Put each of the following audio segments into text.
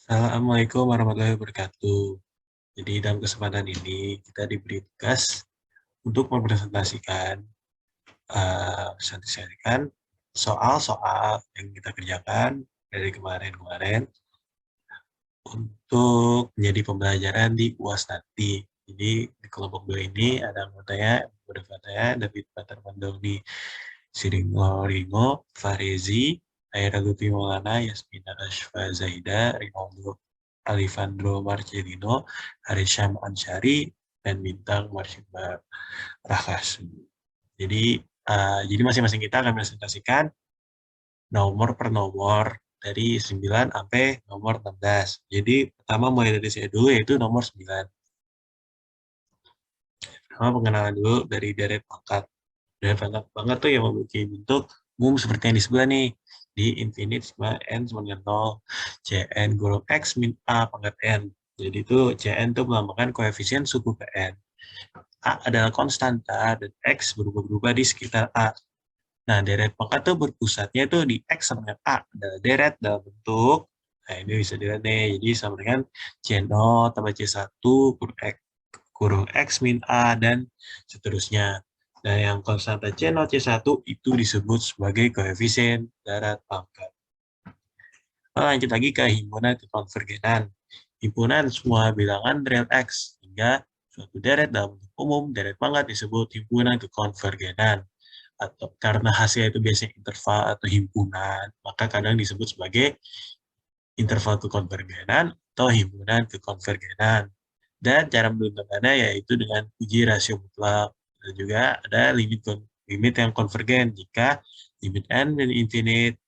Assalamualaikum warahmatullahi wabarakatuh. Jadi dalam kesempatan ini kita diberi tugas untuk mempresentasikan, presentasikan soal-soal yang kita kerjakan dari kemarin-kemarin untuk menjadi pembelajaran di UAS nanti. Jadi di kelompok 2 ini ada anggotanya, David Patar Mandoni, Siringo Ringo, Farezi, Aira Lutfi Maulana, Yasmina Ashfa Zaida, Rinaldo Alifandro Marcelino, Harisham Ansyari, dan Bintang Marshimba Rakasu. Jadi masing-masing kita akan presentasikan nomor per nomor dari 9 sampai nomor 16. Jadi pertama mulai dari saya dulu yaitu nomor 9. Pertama pengenalan dulu dari deret pangkat. Deret pangkat tuh yang memiliki bentuk umum seperti yang di sebelah nih. Di infinite sigma n sama dengan 0. Cn golong x min a pangkat n. Jadi itu Cn itu melambangkan koefisien suku ke n. A adalah konstanta dan x berubah-ubah di sekitar A. Nah, deret pangkat tuh berpusatnya itu di X sama dengan A. Adalah deret dalam bentuk, nah ini bisa dilihat nih, jadi sama dengan C0 tambah C1 kurung X min A, dan seterusnya. Dan yang konstanta C0, C1 itu disebut sebagai koefisien deret pangkat. Nah, lanjut lagi ke himpunan kekonvergenan. Himpunan semua bilangan real X, hingga suatu deret dalam bentuk umum, deret pangkat disebut himpunan kekonvergenan. Atau karena hasilnya itu biasanya interval atau himpunan, maka kadang disebut sebagai interval kekonvergenan atau himpunan kekonvergenan. Dan cara menentukannya yaitu dengan uji rasio mutlak. Dan juga ada limit yang konvergen jika limit n dan infinite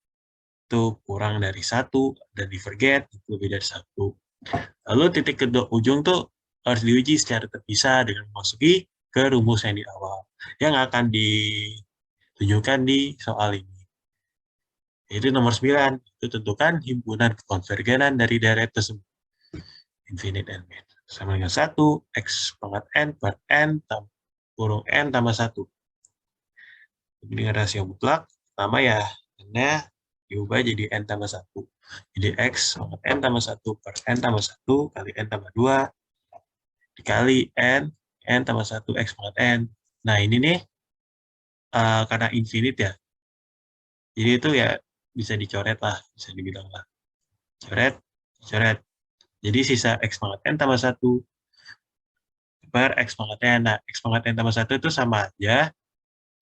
itu kurang dari 1 dan divergen itu lebih dari 1. Lalu titik kedua ujung tuh harus diuji secara terpisah dengan memasuki ke rumus yang di awal yang akan ditunjukkan di soal ini. Yaitu nomor 9, itu tentukan himpunan kekonvergenan dari deret tersebut. Infinite n min. Sama dengan 1, x pangkat n per n kurung n tambah 1. Dengan rasio mutlak, pertama ya, n-nya diubah jadi n tambah 1. Jadi x pangkat n tambah 1 per n tambah 1 kali n tambah 2 dikali n tambah 1 x pangkat n. Nah ini nih, karena infinite ya, jadi itu ya bisa dicoret lah, bisa dibilang lah. Coret, coret. Jadi sisa x pangkat n tambah 1 per x pangkat n. Nah, x pangkat n tambah 1 itu sama aja.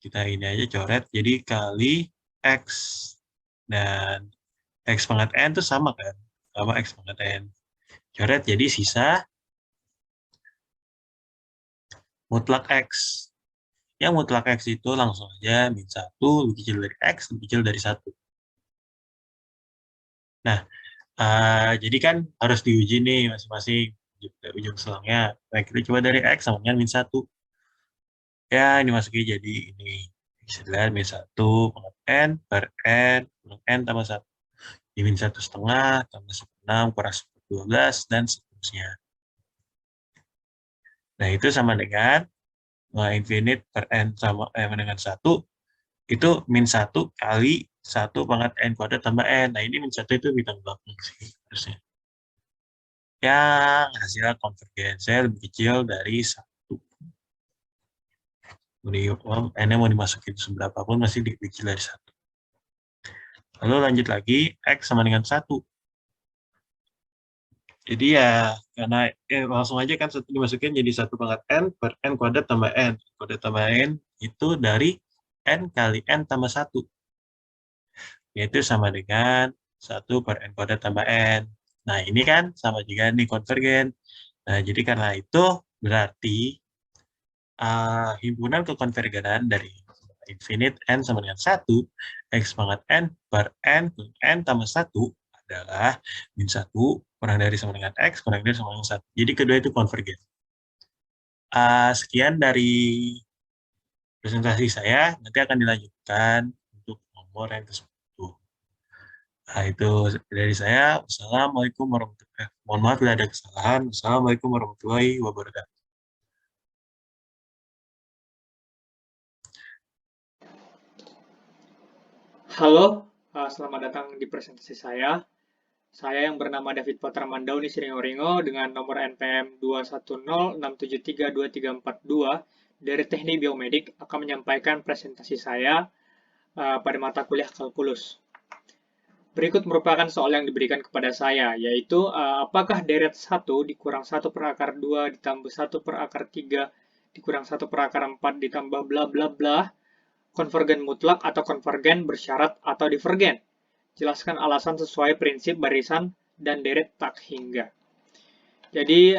Kita ini aja coret, jadi kali x. Dan x pangkat n itu sama kan? Sama x pangkat n. Coret, jadi sisa mutlak x. Yang mutlak x itu langsung aja min 1 lebih kecil dari x, lebih kecil dari 1. Nah, jadi kan harus diuji nih masing-masing ujung selangnya. Nah, kita coba dari x sama dengan min 1. Ya, ini masuknya jadi ini. Bisa dilihat min 1 pangkat n per n kurang n tambah 1. Di min 1,5 tambah 1,6 kurang 12 dan seterusnya. Nah, itu sama dengan infinite per n sama dengan 1. Itu min 1 kali 1 pangkat n kuadrat tambah n. Nah, ini min 1 itu bintang belakang sih harusnya. Yang hasil konvergensinya lebih kecil dari 1. N-nya mau dimasukin seberapa pun masih lebih kecil dari 1. Lalu lanjut lagi, X sama dengan 1. Jadi ya, karena langsung aja kan 1 dimasukin jadi 1 pangkat N per N kuadrat tambah N. Kuadrat tambah N itu dari N kali N tambah 1. Yaitu sama dengan 1 per N kuadrat tambah N. Nah, ini kan sama juga nih konvergen. Nah, jadi karena itu berarti himpunan kekonvergenan dari infinite n sama dengan 1, x pangkat n per n tambah 1 adalah min 1 kurang dari sama dengan x kurang dari sama dengan 1. Jadi kedua itu konvergen. Sekian dari presentasi saya, nanti akan dilanjutkan untuk nomor yang ke-10. Nah, itu dari saya. Wassalamualaikum warahmatullahi wabarakatuh. Mohon maaf bila ada kesalahan. Wassalamualaikum warahmatullahi wabarakatuh. Halo, selamat datang di presentasi saya. Saya yang bernama David Patramandauni Siringoringo dengan nomor NPM 21067322342 dari Teknik Biomedik akan menyampaikan presentasi saya pada mata kuliah kalkulus. Berikut merupakan soal yang diberikan kepada saya, yaitu apakah deret 1 dikurang 1 per akar 2 ditambah 1 per akar 3 dikurang 1 per akar 4 ditambah bla bla bla konvergen mutlak atau konvergen bersyarat atau divergen. Jelaskan alasan sesuai prinsip barisan dan deret tak hingga. Jadi,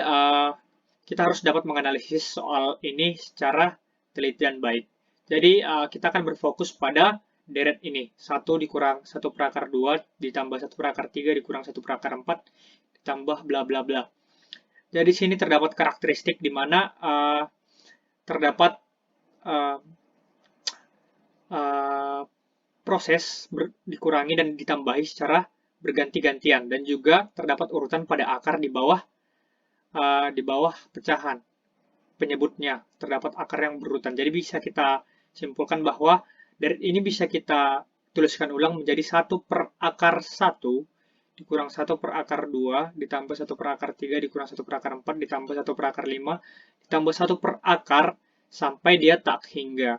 kita harus dapat menganalisis soal ini secara teliti dan baik. Jadi, kita akan berfokus pada deret ini. 1 dikurang 1 per akar 2 ditambah 1 per akar 3 dikurang 1 per akar 4 ditambah bla bla bla. Jadi, di sini terdapat karakteristik di mana terdapat proses dikurangi dan ditambahi secara berganti-gantian dan juga terdapat urutan pada akar di bawah pecahan penyebutnya terdapat akar yang berurutan. Jadi bisa kita simpulkan bahwa dari ini bisa kita tuliskan ulang menjadi 1 per akar 1 dikurang 1 per akar 2 ditambah 1 per akar 3 dikurang 1 per akar 4 ditambah 1 per akar 5 ditambah 1 per akar sampai dia tak hingga.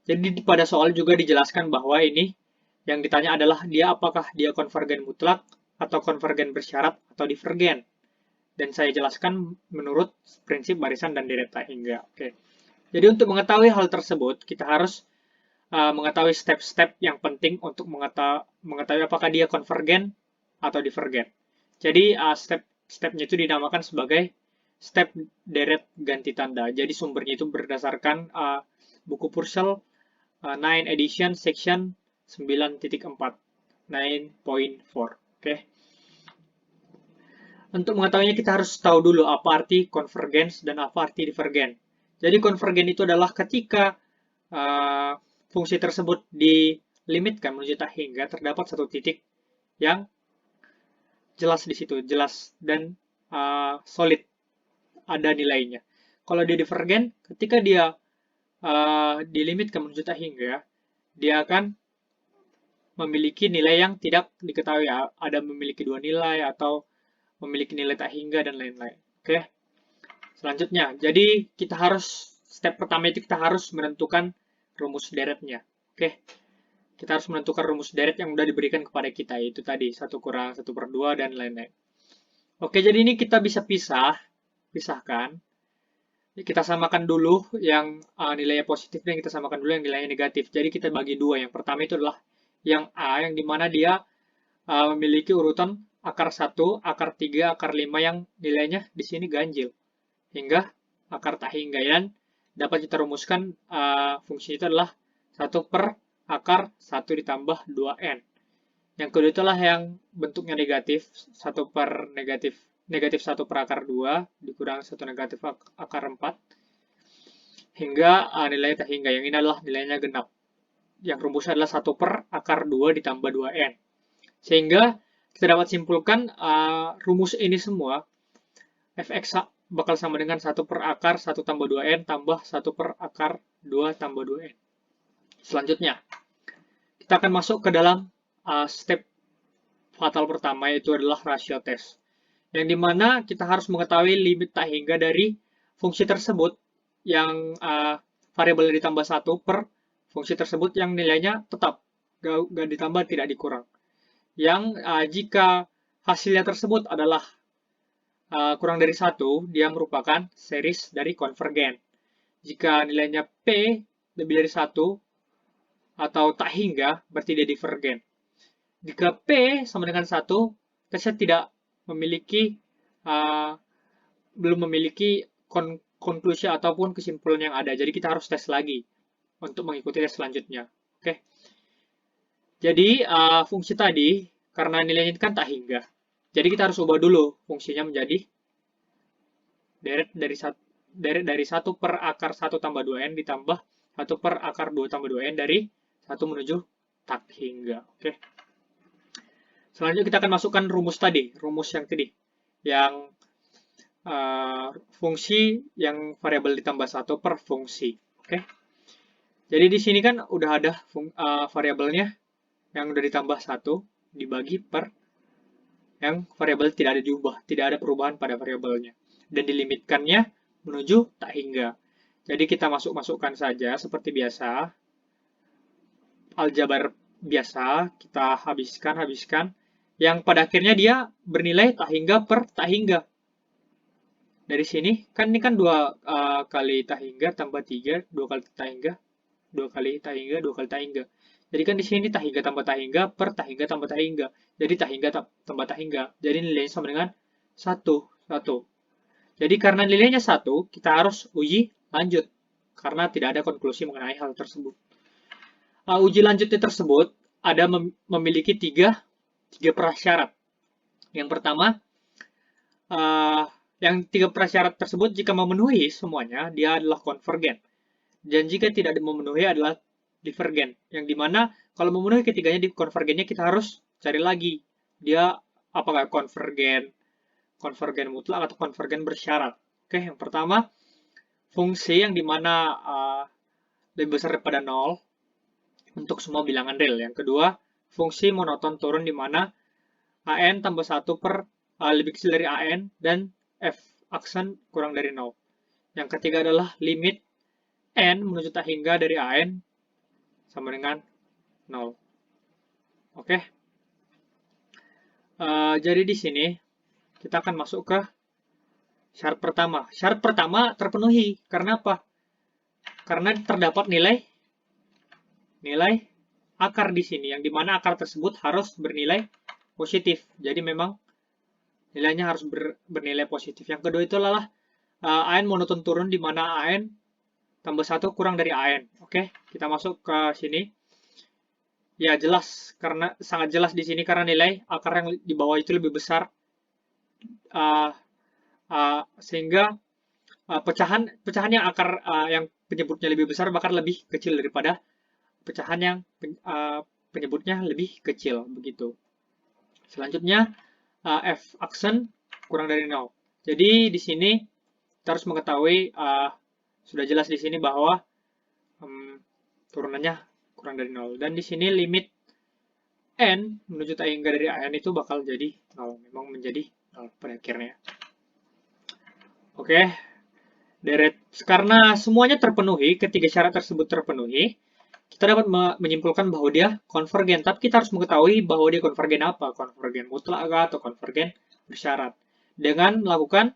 Jadi pada soal juga dijelaskan bahwa ini yang ditanya adalah apakah dia konvergen mutlak atau konvergen bersyarat atau divergen. Dan saya jelaskan menurut prinsip barisan dan deret tak hingga. Oke. Jadi untuk mengetahui hal tersebut, kita harus mengetahui step-step yang penting untuk mengetahui apakah dia konvergen atau divergen. Jadi step-stepnya itu dinamakan sebagai step deret ganti tanda. Jadi sumbernya itu berdasarkan buku Purcell 9 edition section 9.4 9.4. Oke. Untuk mengetahuinya kita harus tahu dulu apa arti konvergens dan apa arti divergen. Jadi konvergen itu adalah ketika fungsi tersebut dilimitkan menuju tak hingga terdapat satu titik yang jelas di situ, jelas dan solid ada nilainya. Kalau dia divergen, ketika dia dilimitkan menuju tak hingga, dia akan memiliki nilai yang tidak diketahui. Ada memiliki 2 nilai atau memiliki nilai tak hingga dan lain-lain. Oke. Selanjutnya, jadi kita harus step pertama itu kita harus menentukan rumus deretnya. Oke. Kita harus menentukan rumus deret yang sudah diberikan kepada kita, yaitu tadi 1 kurang 1 per 2 dan lain-lain. Oke, jadi ini kita bisa pisahkan. Kita samakan dulu yang nilainya positif dan kita samakan dulu yang nilainya negatif. Jadi kita bagi dua. Yang pertama itu adalah yang A, yang dimana dia memiliki urutan akar 1, akar 3, akar 5 yang nilainya di sini ganjil. Hingga akar tak hingga. Dan dapat kita rumuskan fungsi itu adalah 1 per akar 1 ditambah 2n. Yang kedua itulah yang bentuknya negatif, 1 per negatif 1 per akar 2 dikurang 1 negatif akar 4 hingga nilainya tak hingga. Yang ini adalah nilainya genap. Yang rumusnya adalah 1 per akar 2 ditambah 2n. Sehingga kita dapat simpulkan rumus ini semua fx bakal sama dengan 1 per akar 1 tambah 2n tambah 1 per akar 2 tambah 2n. Selanjutnya, kita akan masuk ke dalam step fatal pertama, yaitu adalah rasio tes. Yang dimana kita harus mengetahui limit tak hingga dari fungsi tersebut yang variabel ditambah 1 per fungsi tersebut yang nilainya tetap, gak ditambah, tidak dikurang. Yang jika hasilnya tersebut adalah kurang dari 1, dia merupakan series dari konvergen. Jika nilainya P lebih dari 1 atau tak hingga, berarti dia divergen. Jika P sama dengan 1, tesnya tidak memiliki belum memiliki konklusi ataupun kesimpulan yang ada. Jadi kita harus tes lagi untuk mengikuti tes selanjutnya. Oke. Jadi fungsi tadi karena nilainya kan tak hingga. Jadi kita harus ubah dulu fungsinya menjadi deret dari 1 per akar 1 tambah 2n ditambah 1 per akar 2 tambah 2n dari 1 menuju tak hingga. Oke. Selanjutnya kita akan masukkan rumus tadi, rumus yang tadi, yang fungsi yang variabel ditambah 1 per fungsi. Oke. Jadi di sini kan udah ada variabelnya yang udah ditambah 1 dibagi per yang variabel tidak ada diubah, tidak ada perubahan pada variabelnya. Dan dilimitkannya menuju tak hingga. Jadi kita masukkan saja seperti biasa. Aljabar biasa, kita habiskan. Yang pada akhirnya dia bernilai tak hingga per tak hingga. Dari sini, kan ini kan 2 kali tak hingga tambah 3, 2 kali tak hingga, 2 kali tak hingga, 2 kali tak hingga. Jadi kan di sini tak hingga tambah tak hingga per tak hingga tambah tak hingga. Jadi tak hingga tambah tak hingga. Jadi nilainya sama dengan 1. Jadi karena nilainya 1, kita harus uji lanjut. Karena tidak ada konklusi mengenai hal tersebut. Uji lanjutnya tersebut ada memiliki tiga prasyarat. Yang pertama, yang 3 prasyarat tersebut jika memenuhi semuanya, dia adalah konvergen. Dan jika tidak memenuhi adalah divergen. Yang dimana kalau memenuhi ketiganya di konvergennya kita harus cari lagi. Dia apakah konvergen mutlak atau konvergen bersyarat. Oke, yang pertama, fungsi yang dimana lebih besar daripada 0 untuk semua bilangan real. Yang kedua, fungsi monoton turun dimana an tambah 1 per lebih kecil dari an dan f aksen kurang dari 0. Yang ketiga adalah limit n menuju tak hingga dari an sama dengan 0. Oke. Jadi di sini kita akan masuk ke syarat pertama. Syarat pertama terpenuhi. Karena apa? Karena terdapat nilai akar di sini, yang dimana akar tersebut harus bernilai positif. Jadi memang nilainya harus bernilai positif. Yang kedua itu adalah an monoton turun di mana an tambah 1 kurang dari an. Oke, kita masuk ke sini. Ya jelas, karena sangat jelas di sini karena nilai akar yang di bawah itu lebih besar, sehingga pecahan yang akar yang penyebutnya lebih besar bahkan lebih kecil daripada pecahan yang penyebutnya lebih kecil begitu. Selanjutnya f aksen kurang dari 0. Jadi di sini kita harus mengetahui sudah jelas di sini bahwa turunannya kurang dari 0. Dan di sini limit n menuju tak hingga dari an itu bakal jadi 0. Memang menjadi 0 pada akhirnya. Oke. Deret. Karena semuanya terpenuhi, ketiga syarat tersebut terpenuhi, kita dapat menyimpulkan bahwa dia konvergen. Tapi kita harus mengetahui bahwa dia konvergen apa. Konvergen mutlak atau konvergen bersyarat. Dengan melakukan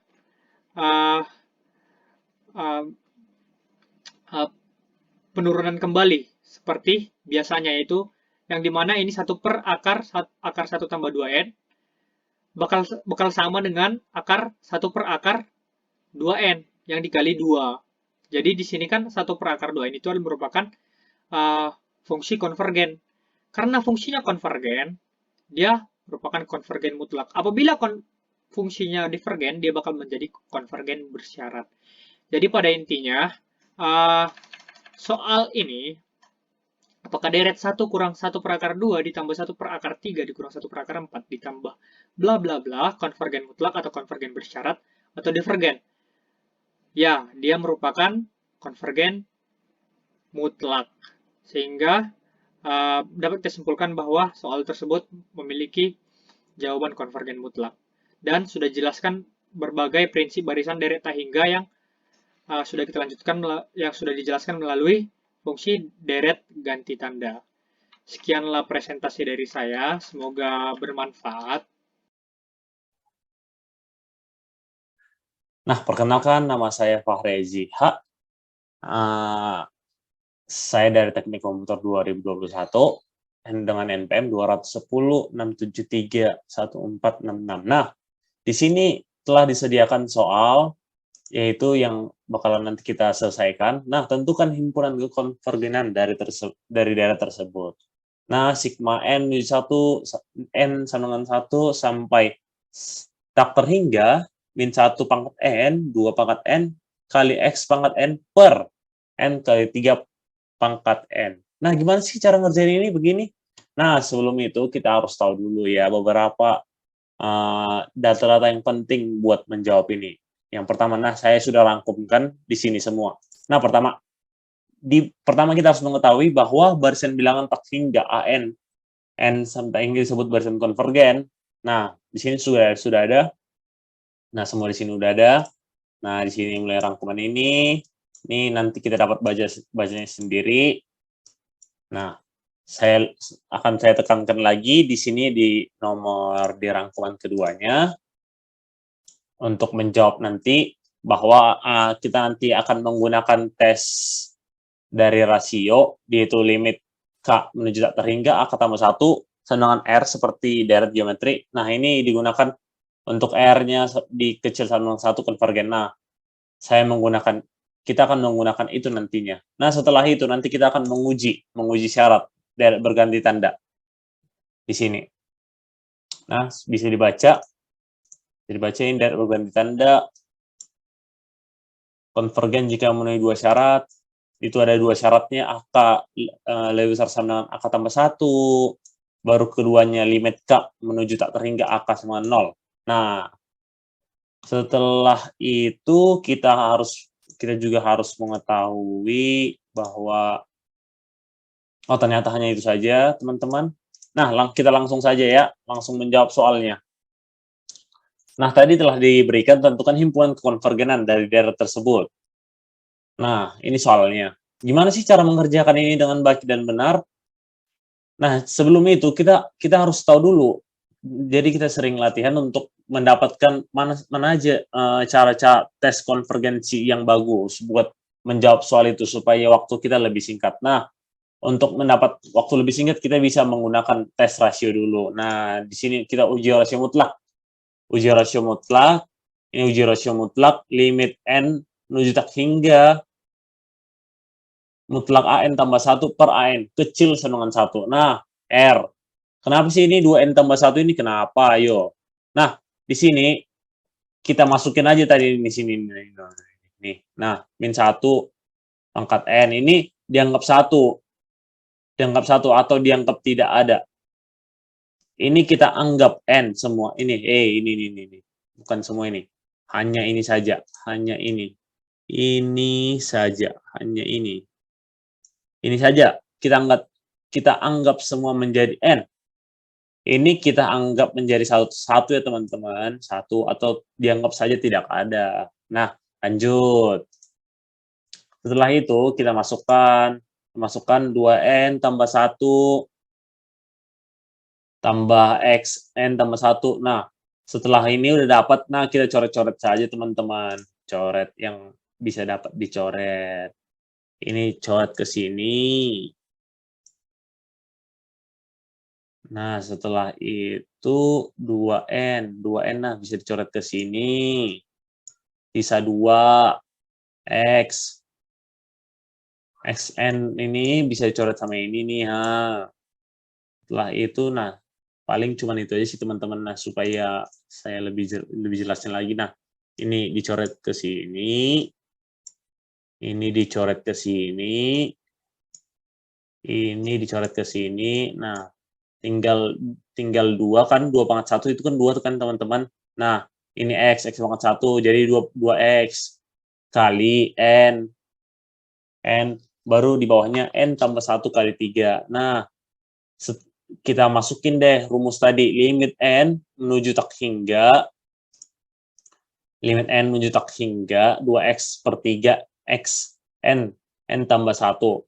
penurunan kembali seperti biasanya, yaitu yang dimana ini 1 per akar 1 tambah 2n bakal sama dengan akar 1 per akar 2n yang dikali 2. Jadi di sini kan 1 per akar 2n itu adalah merupakan fungsi konvergen. Karena fungsinya konvergen, dia merupakan konvergen mutlak. Apabila fungsinya divergen, dia bakal menjadi konvergen bersyarat. Jadi pada intinya, soal ini, apakah deret 1 kurang 1 per akar 2 ditambah 1 per akar 3 dikurang 1 per akar 4 ditambah bla bla bla, konvergen mutlak atau konvergen bersyarat atau divergen? Ya, dia merupakan konvergen mutlak. Sehingga dapat kita simpulkan bahwa soal tersebut memiliki jawaban konvergen mutlak. Dan sudah dijelaskan berbagai prinsip barisan deret tak hingga yang sudah kita lanjutkan, yang sudah dijelaskan melalui fungsi deret ganti tanda. Sekianlah presentasi dari saya, semoga bermanfaat. Nah, perkenalkan, nama saya Fahri Zihak. Saya dari Teknik Komputer 2021 dengan NPM 210.673.1466. Nah, di sini telah disediakan soal, yaitu yang bakalan nanti kita selesaikan. Nah, tentukan himpunan kekonvergenan dari daerah tersebut. Nah, sigma n 1 n sama dengan 1 sampai tak terhingga min 1 pangkat n, 2 pangkat n, kali x pangkat n per n kali 3 pangkat n. Nah, gimana sih cara ngerjain ini begini? Nah, sebelum itu kita harus tahu dulu ya beberapa data-data yang penting buat menjawab ini. Yang pertama, nah saya sudah rangkumkan di sini semua. Nah, pertama kita harus mengetahui bahwa barisan bilangan tak hingga an, n sampai hingga disebut barisan konvergen. Nah, di sini sudah ada. Nah, semua di sini udah ada. Nah, di sini mulai rangkuman ini nanti kita dapat bacanya sendiri. Nah, saya tekankan lagi di sini di rangkuman keduanya untuk menjawab nanti bahwa kita nanti akan menggunakan tes dari rasio, yaitu limit K menuju tak terhingga A tambah 1 sama dengan R seperti deret geometri. Nah, ini digunakan untuk R-nya dikecil sama dengan 1 konvergen. Nah, kita akan menggunakan itu nantinya. Nah, setelah itu nanti kita akan menguji syarat deret berganti tanda di sini. Nah, bisa dibacain deret berganti tanda konvergen jika memenuhi 2 syarat. Itu ada 2 syaratnya, AK lebih besar sama dengan AK tambah 1, baru keduanya limit K menuju tak terhingga AK sama 0. Nah, setelah itu kita juga harus mengetahui bahwa ternyata hanya itu saja, teman-teman. Nah, kita langsung saja ya, langsung menjawab soalnya. Nah, tadi telah diberikan tentukan himpunan kekonvergenan dari deret tersebut. Nah, ini soalnya. Gimana sih cara mengerjakan ini dengan baik dan benar? Nah, sebelum itu kita harus tahu dulu. Jadi kita sering latihan untuk mendapatkan mana aja cara-cara tes konvergensi yang bagus buat menjawab soal itu supaya waktu kita lebih singkat. Nah, untuk mendapat waktu lebih singkat kita bisa menggunakan tes rasio dulu. Nah, di sini kita uji rasio mutlak. Ini uji rasio mutlak, limit N menuju tak hingga mutlak AN tambah 1 per AN, kecil sama dengan 1. Nah, R. Kenapa sih ini 2N tambah 1 ini? Kenapa? Ayo. Nah, di sini kita masukin aja tadi di sini. Nih. Nah, min 1 pangkat N. Ini dianggap 1. Dianggap 1 atau dianggap tidak ada. Ini kita anggap N semua. Ini ini. Bukan semua ini. Hanya ini saja. Hanya ini. Ini saja. Hanya ini. Ini saja. Kita anggap semua menjadi N. Ini kita anggap menjadi satu ya teman-teman. 1 atau dianggap saja tidak ada. Nah, lanjut. Setelah itu kita masukkan 2N tambah 1 tambah XN tambah 1. Nah, setelah ini udah dapat, nah kita coret-coret saja teman-teman. Coret yang bisa dapat dicoret. Ini coret ke sini. Nah, setelah itu 2N. 2N nah bisa dicoret ke sini. Sisa 2 X. XN ini bisa dicoret sama ini nih. Setelah itu, nah paling cuma itu aja sih teman-teman. Nah, supaya saya lebih jelasnya lagi. Nah, ini dicoret ke sini. Ini dicoret ke sini. Ini dicoret ke sini. Nah, tinggal 2 kan, 2 pangkat 1 itu kan 2 kan teman-teman. Nah, ini X pangkat 1, jadi 2X kali N. Baru di bawahnya N tambah 1 kali 3. Nah, kita masukin deh rumus tadi, limit N menuju tak hingga 2X per 3 X N tambah 1.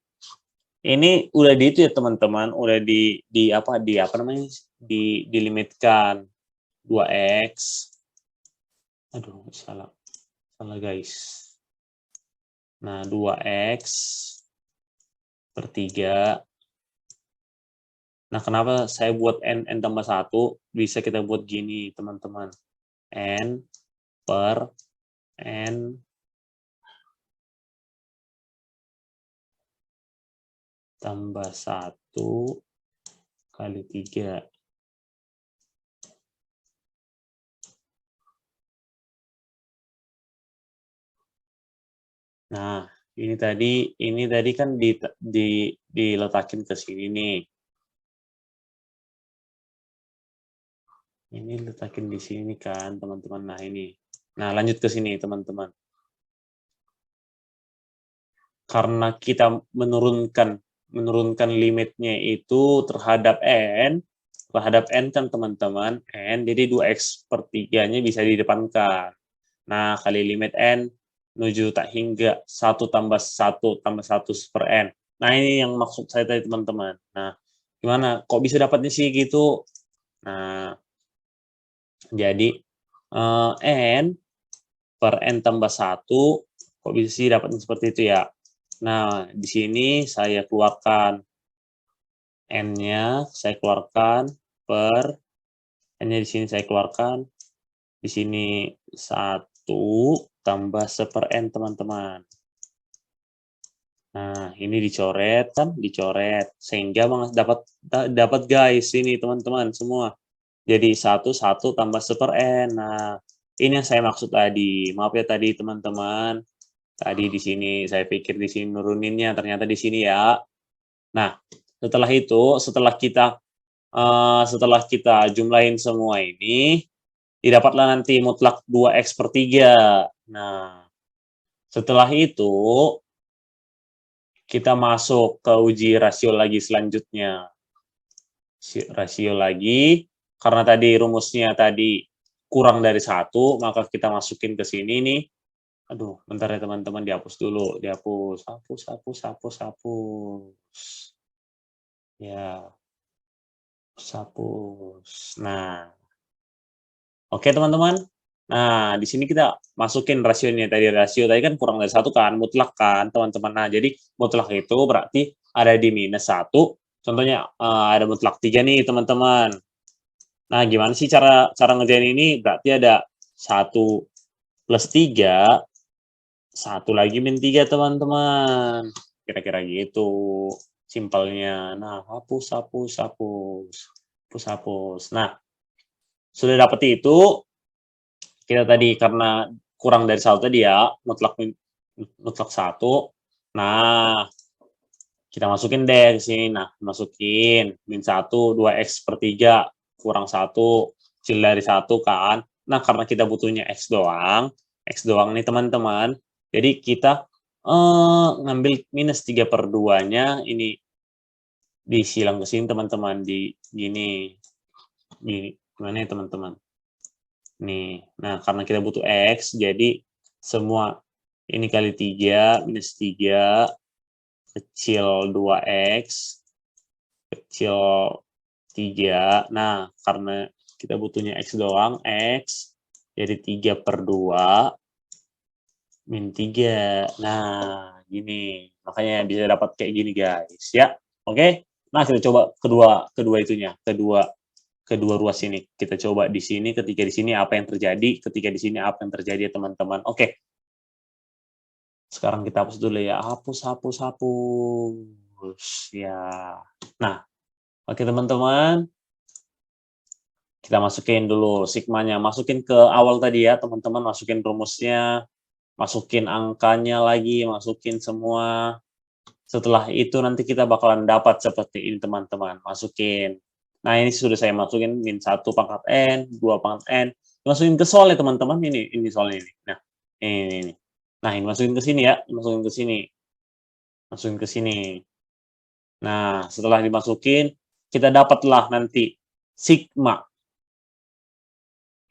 Ini udah di itu ya teman-teman, udah dilimitkan 2X. Aduh, salah guys. Nah, 2X per 3. Nah, kenapa saya buat N tambah 1? Bisa kita buat gini, teman-teman. N per N tambah 1 kali 3. Nah, ini tadi kan diletakin ke sini nih. Ini letakin di sini kan, teman-teman. Nah, ini. Nah, lanjut ke sini, teman-teman. Karena kita menurunkan limitnya itu terhadap N, terhadap N kan teman-teman, N, jadi 2X per 3-nya bisa didepankan. Nah, kali limit N menuju tak hingga 1 tambah 1 tambah 1 per N. Nah, ini yang maksud saya tadi teman-teman. Nah, gimana? Kok bisa dapatnya sih gitu? Nah, jadi N per N tambah 1, kok bisa sih dapatnya seperti itu ya? Nah, di sini saya keluarkan N-nya, saya keluarkan per N-nya di sini saya keluarkan, di sini 1 tambah 1/n teman-teman. Nah, ini dicoret kan, dicoret sehingga dapat guys ini teman-teman semua. Jadi 1 tambah 1/n. Nah, ini yang saya maksud tadi. Maaf ya tadi teman-teman. Tadi di sini saya pikir di sini nuruninnya, ternyata di sini ya. Nah, setelah itu, setelah kita jumlahin semua ini, didapatlah nanti mutlak 2x per 3. Nah, setelah itu kita masuk ke uji rasio lagi selanjutnya. Rasio lagi, karena tadi rumusnya tadi kurang dari 1, maka kita masukin ke sini nih. Aduh, bentar ya teman-teman, dihapus dulu. Dihapus, hapus. Ya, hapus. Nah, oke teman-teman. Nah, di sini kita masukin rasionya tadi. Rasio tadi kan kurang dari 1 kan, mutlak kan teman-teman. Nah, jadi mutlak itu berarti ada di minus 1. Contohnya ada mutlak 3 nih teman-teman. Nah, gimana sih cara ngerjain ini? Berarti ada 1 plus 3, 1 lagi min 3 teman-teman. Kira-kira gitu simpelnya. Nah, hapus. Nah, sudah dapat itu, kita tadi karena kurang dari 1 tadi ya, mutlak 1. Nah, kita masukin deh ke sini. Nah, masukin min 1, 2x per 3 kurang 1, kecil dari 1 kan. Nah, karena kita butuhnya x doang nih teman-teman. Jadi kita ngambil minus 3 per 2-nya ini disilang ke sini teman-teman, di gini. Gimana ya teman-teman? Nih, nah karena kita butuh X, jadi semua ini kali 3, minus 3, kecil 2X, kecil 3. Nah, karena kita butuhnya X doang, X, jadi 3 per 2, min 3. Nah, gini. Makanya bisa dapat kayak gini, guys. Ya, oke? Nah, kita coba kedua ruas ini. Kita coba di sini, ketika di sini apa yang terjadi, ketika di sini apa yang terjadi ya teman-teman. Oke. Sekarang kita hapus dulu ya. Hapus. Ya. Nah, oke teman-teman. Kita masukin dulu sigmanya. Masukin ke awal tadi ya teman-teman. Masukin rumusnya. Masukin angkanya lagi. Masukin semua. Setelah itu nanti kita bakalan dapat seperti ini teman-teman. Masukin. Nah, ini sudah saya masukin min 1 pangkat N, 2 pangkat N. Masukin ke soal ya teman-teman, ini soalnya ini. Nah, ini. Nah, ini masukin ke sini ya, masukin ke sini. Masukin ke sini. Nah, setelah dimasukin, kita dapatlah nanti sigma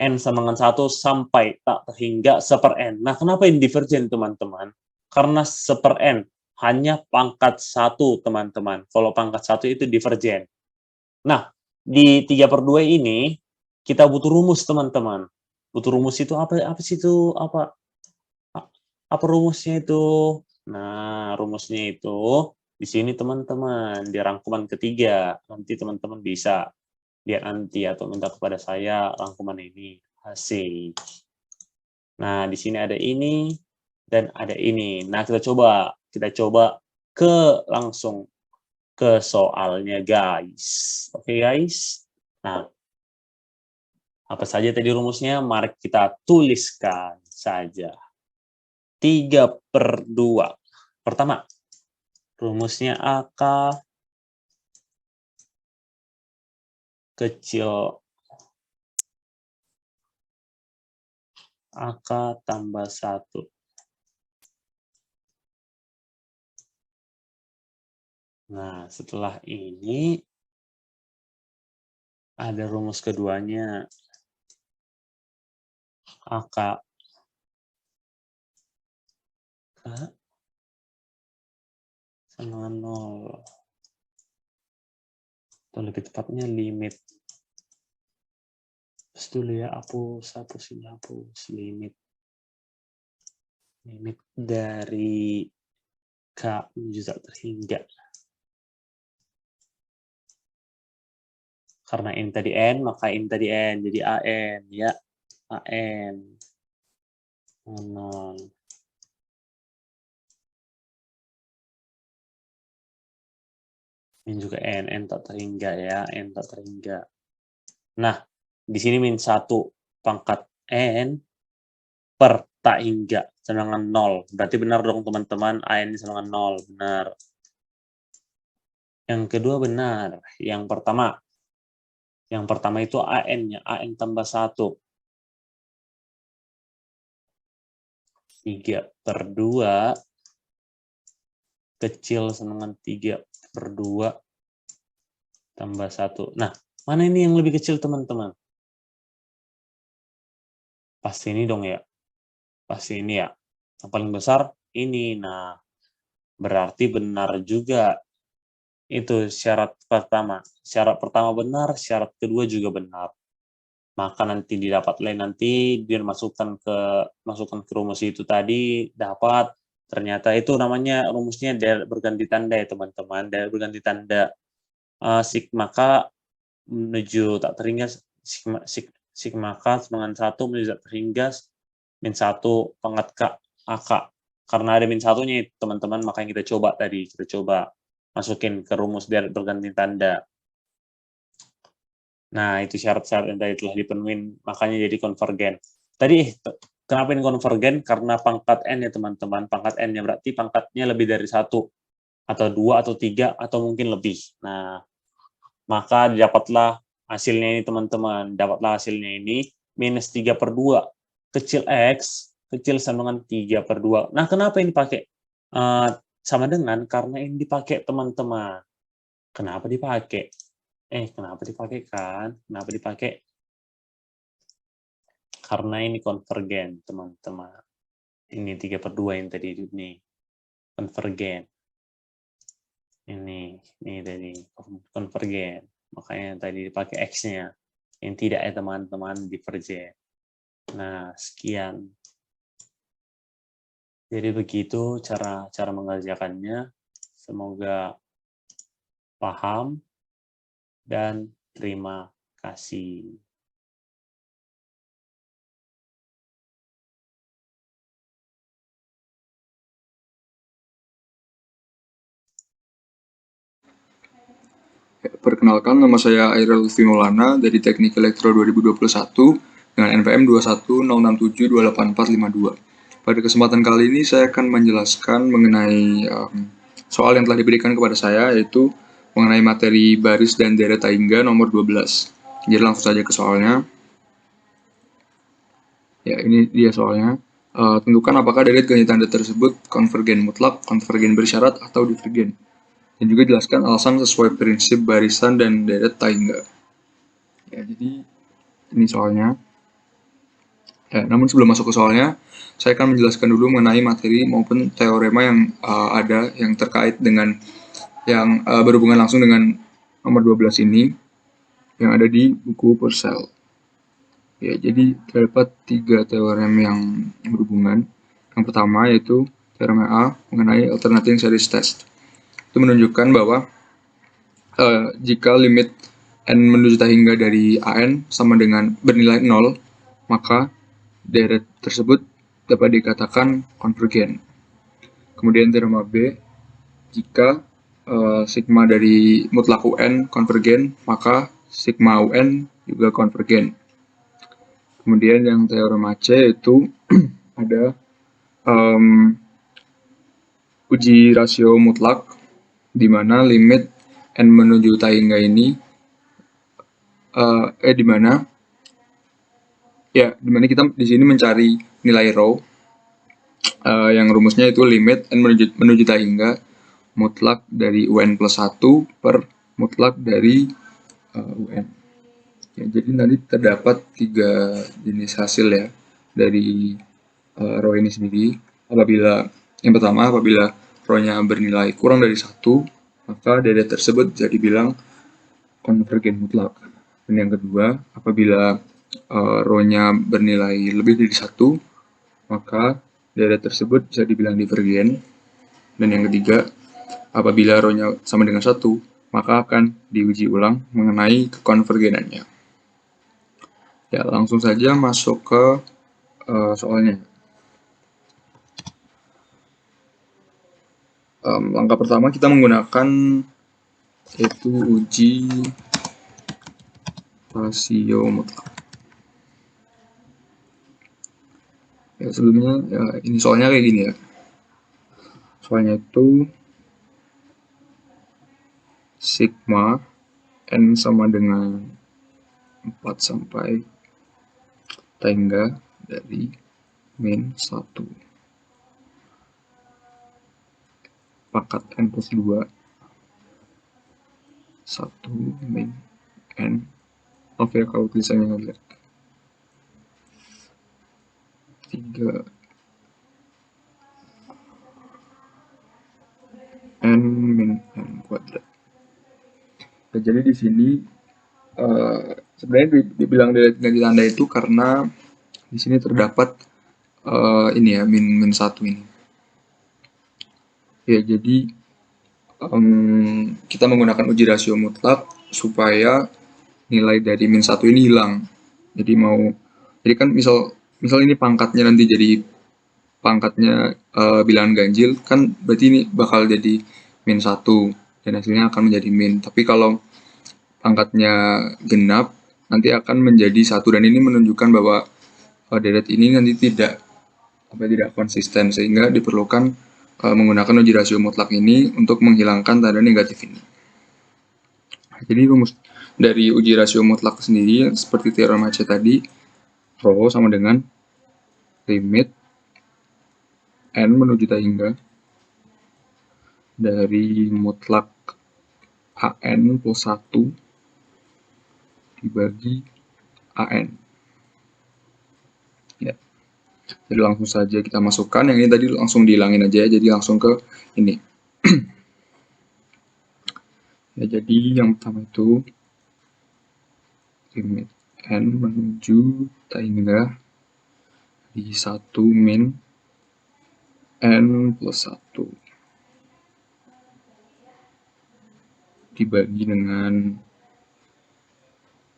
N sama dengan 1 sampai tak hingga 1/n. Nah, kenapa ini divergen teman-teman? Karena 1/n hanya pangkat 1 teman-teman. Kalau pangkat 1 itu divergen. Nah, di 3/2 ini kita butuh rumus teman-teman. Butuh rumus itu apa sih itu? Apa rumusnya itu? Nah, rumusnya itu di sini teman-teman, di rangkuman ketiga. Nanti teman-teman bisa lihat nanti atau minta kepada saya rangkuman ini. Asik. Nah, di sini ada ini dan ada ini. Nah, kita coba langsung ke soalnya, guys. Oke, guys. Nah, apa saja tadi rumusnya? Mari kita tuliskan saja. 3/2. Pertama, rumusnya AK kecil AK tambah 1. Nah, setelah ini Ada rumus keduanya. AK sama 0. Atau lebih tepatnya limit. Terus dulu ya, hapus ini, hapus limit dari K menuju tak terhingga. Karena N tadi N, maka N tadi N. Jadi AN, ya. AN. 0. Ini juga N tak terhingga ya. N tak terhingga. Nah, di sini min 1 pangkat N per tak hingga. Sedangkan 0. Berarti benar dong teman-teman. AN sama 0. Benar. Yang kedua benar. Yang pertama itu AN-nya. AN tambah 1. 3/2 kecil sama dengan 3/2 tambah 1. Nah, mana ini yang lebih kecil teman-teman? Pasti ini dong ya. Pasti ini ya. Yang paling besar ini. Nah, berarti benar juga. Itu syarat pertama. Syarat pertama benar, syarat kedua juga benar. Maka nanti didapat lain nanti biar masukkan ke rumus itu tadi dapat. Ternyata itu namanya rumusnya deret berganti tanda ya teman-teman. Deret berganti tanda. Sigma K menuju tak terhingga sigma K dengan 1 menuju tak terhingga min 1 pangkat K AK. Karena ada min 1-nya teman-teman, makanya kita coba tadi. Kita coba masukin ke rumus deret berganti tanda. Nah, itu syarat-syarat yang tadi telah dipenuhi, makanya jadi konvergen. Tadi, kenapa ini konvergen? Karena pangkat N ya teman-teman. Pangkat N-nya berarti pangkatnya lebih dari 1. Atau 2, atau 3, atau mungkin lebih. Nah, maka dapatlah hasilnya ini teman-teman. Dapatlah hasilnya ini minus 3/2. Kecil X, kecil sama dengan 3/2. Nah, kenapa ini pakai sama dengan? Karena ini dipakai teman-teman. Kenapa dipakai? Kenapa dipakai kan? Kenapa dipakai? Karena ini konvergen, teman-teman. Ini 3/2 yang tadi ini. Konvergen. Ini tadi konvergen. Makanya tadi dipakai X-nya. Yang tidak ya teman-teman, divergen. Nah, sekian. Jadi begitu cara mengerjakannya. Semoga paham. Dan terima kasih. Perkenalkan, nama saya Airel Lutfi Maulana dari Teknik Elektro 2021 dengan NPM 21067284452. Pada kesempatan kali ini saya akan menjelaskan mengenai soal yang telah diberikan kepada saya, yaitu mengenai materi baris dan deret Taingga nomor 12. Jadi langsung saja ke soalnya. Ya, ini dia soalnya. Tentukan apakah deret ganti tanda tersebut konvergen mutlak, konvergen bersyarat, atau divergen. Dan juga jelaskan alasan sesuai prinsip barisan dan deret Taingga. Ya, jadi ini soalnya. Ya, namun sebelum masuk ke soalnya, saya akan menjelaskan dulu mengenai materi maupun teorema yang ada yang terkait dengan yang berhubungan langsung dengan nomor 12 ini yang ada di buku Purcell. Ya, jadi terdapat 3 teorem yang berhubungan. Yang pertama yaitu teorema A mengenai alternating series test. Itu menunjukkan bahwa jika limit n menuju tak hingga dari AN sama dengan bernilai 0, maka deret tersebut dapat dikatakan konvergen. Kemudian teorema B, jika sigma dari mutlak UN konvergen, maka sigma UN juga konvergen. Kemudian yang teorema C itu ada uji rasio mutlak, di mana limit n menuju tak hingga ini dimana kita di sini mencari nilai rho yang rumusnya itu limit n menuju tak hingga mutlak dari UN plus 1 per mutlak dari UN. Ya, jadi nanti terdapat 3 jenis hasil ya dari row ini sendiri. Yang pertama, apabila row-nya bernilai kurang dari 1, maka deret tersebut bisa dibilang konvergen mutlak. Dan yang kedua, apabila row-nya bernilai lebih dari 1, maka deret tersebut bisa dibilang divergen. Dan yang ketiga, apabila row-nya sama dengan 1, maka akan diuji ulang mengenai kekonvergenannya. Ya, langsung saja masuk ke soalnya. Langkah pertama kita menggunakan yaitu uji rasio mutlak. Ya, sebelumnya ya, ini soalnya kayak gini ya. Soalnya itu sigma n sama dengan 4 sampai tangga dari min 1 pangkat n plus 2 1 min n. Maaf ya kalau tulisannya jelek. 3 n min n kuadrat. Ya, jadi di sini sebenarnya dibilang ganti tanda itu karena di sini terdapat ini ya min 1 ini. Ya, jadi kita menggunakan uji rasio mutlak supaya nilai dari min 1 ini hilang. Jadi kan misal ini pangkatnya nanti jadi pangkatnya bilangan ganjil, kan berarti ini bakal jadi min 1 dan hasilnya akan menjadi min. Tapi kalau pangkatnya genap, nanti akan menjadi 1 dan ini menunjukkan bahwa deret ini nanti tidak konsisten, sehingga diperlukan menggunakan uji rasio mutlak ini untuk menghilangkan tanda negatif ini. Jadi rumus dari uji rasio mutlak sendiri seperti teorema C tadi, rho sama dengan limit n menuju hingga dari mutlak an plus 1 dibagi an. Ya. Jadi langsung saja kita masukkan, yang ini tadi langsung dihilangin aja ya, jadi langsung ke ini. Ya, jadi yang pertama itu limit n menuju hingga di 1 min n plus 1 dibagi dengan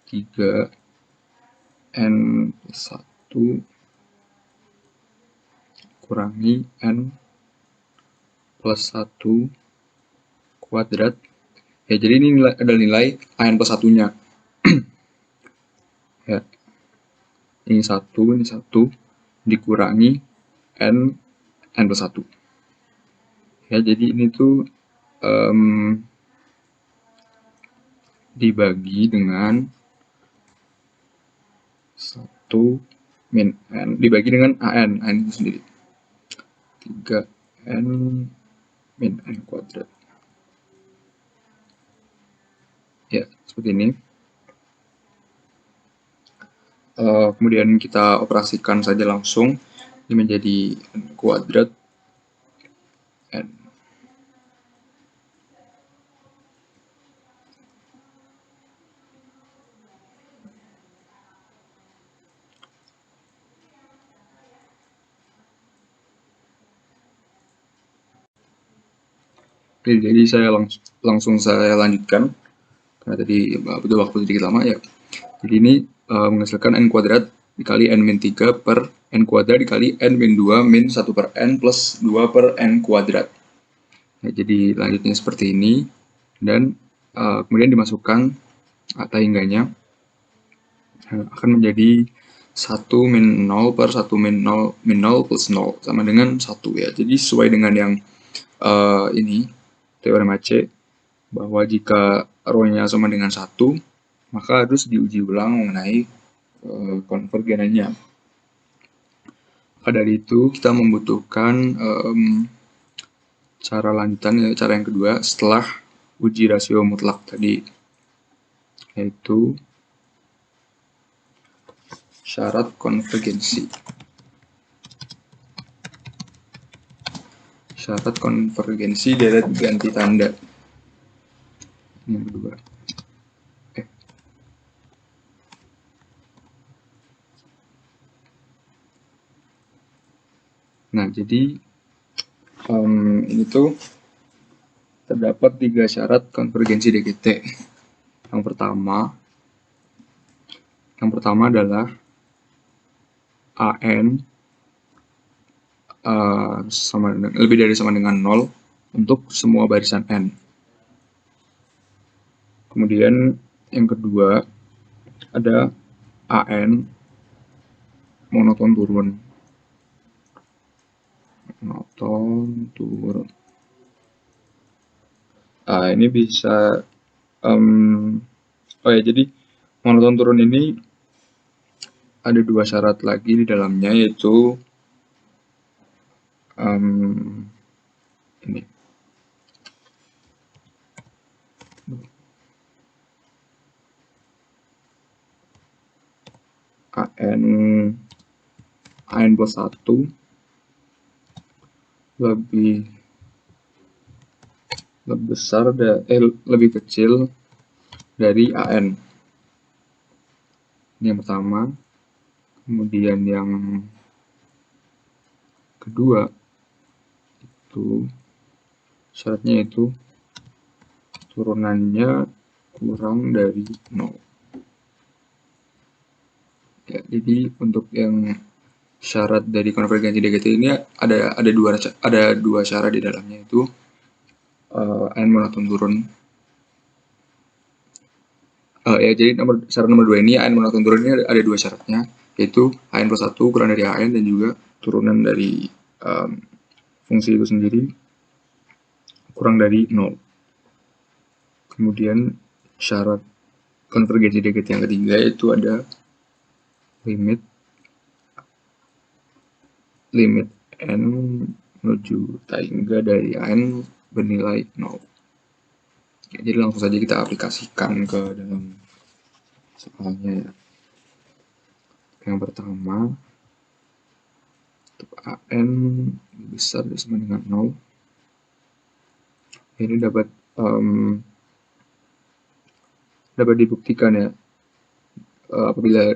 3 n plus 1 kurangi n plus 1 kuadrat. Ya, jadi ini adalah nilai an plus 1-nya. Ya. Ini 1 dikurangi n plus 1. Ya, jadi ini tuh dibagi dengan 1 min n dibagi dengan an itu sendiri. 3n min n kuadrat. Ya, seperti ini. Kemudian kita operasikan saja langsung. Ini menjadi n kuadrat n. Oke, jadi saya langsung saya lanjutkan karena tadi butuh waktu sedikit lama ya. Jadi ini menghasilkan n kuadrat dikali n min 3 per n kuadrat dikali n min 2 min 1 per n plus 2 per n kuadrat. Ya, jadi lanjutnya seperti ini dan kemudian dimasukkan tahingganya akan menjadi 1 min 0 per 1 min 0 plus 0 sama dengan 1 ya. Jadi sesuai dengan yang ini teorema C, bahwa jika rho-nya sama dengan 1, maka harus diuji ulang mengenai konvergenannya. Maka dari itu kita membutuhkan cara lanjutan, cara yang kedua setelah uji rasio mutlak tadi, yaitu syarat konvergensi. Syarat konvergensi deret ganti tanda. Ini yang kedua. Nah, jadi ini tuh terdapat 3 syarat konvergensi DGT. Yang pertama adalah AN lebih dari sama dengan 0 untuk semua barisan N. Kemudian yang kedua ada AN monoton turun. Ini bisa jadi monoton turun ini ada 2 syarat lagi di dalamnya, yaitu ini. AN plus 1 lebih kecil dari AN. Ini yang pertama. Kemudian yang kedua itu syaratnya itu turunannya kurang dari 0. Ya, jadi untuk yang syarat dari konvergensi DGT ini ada dua syarat di dalamnya, itu AN monoton turun. Jadi syarat nomor 2 ini AN monoton turun ini ada 2 syaratnya, yaitu AN plus 1 kurang dari AN dan juga turunan dari fungsi itu sendiri kurang dari 0. Kemudian syarat konvergensi DGT yang ketiga yaitu ada limit N menuju tangga dari AN bernilai 0. Ya, jadi langsung saja kita aplikasikan ke dalam soalnya ya. Yang pertama, untuk AN besar dan sama dengan 0. Ini dapat dibuktikan ya, apabila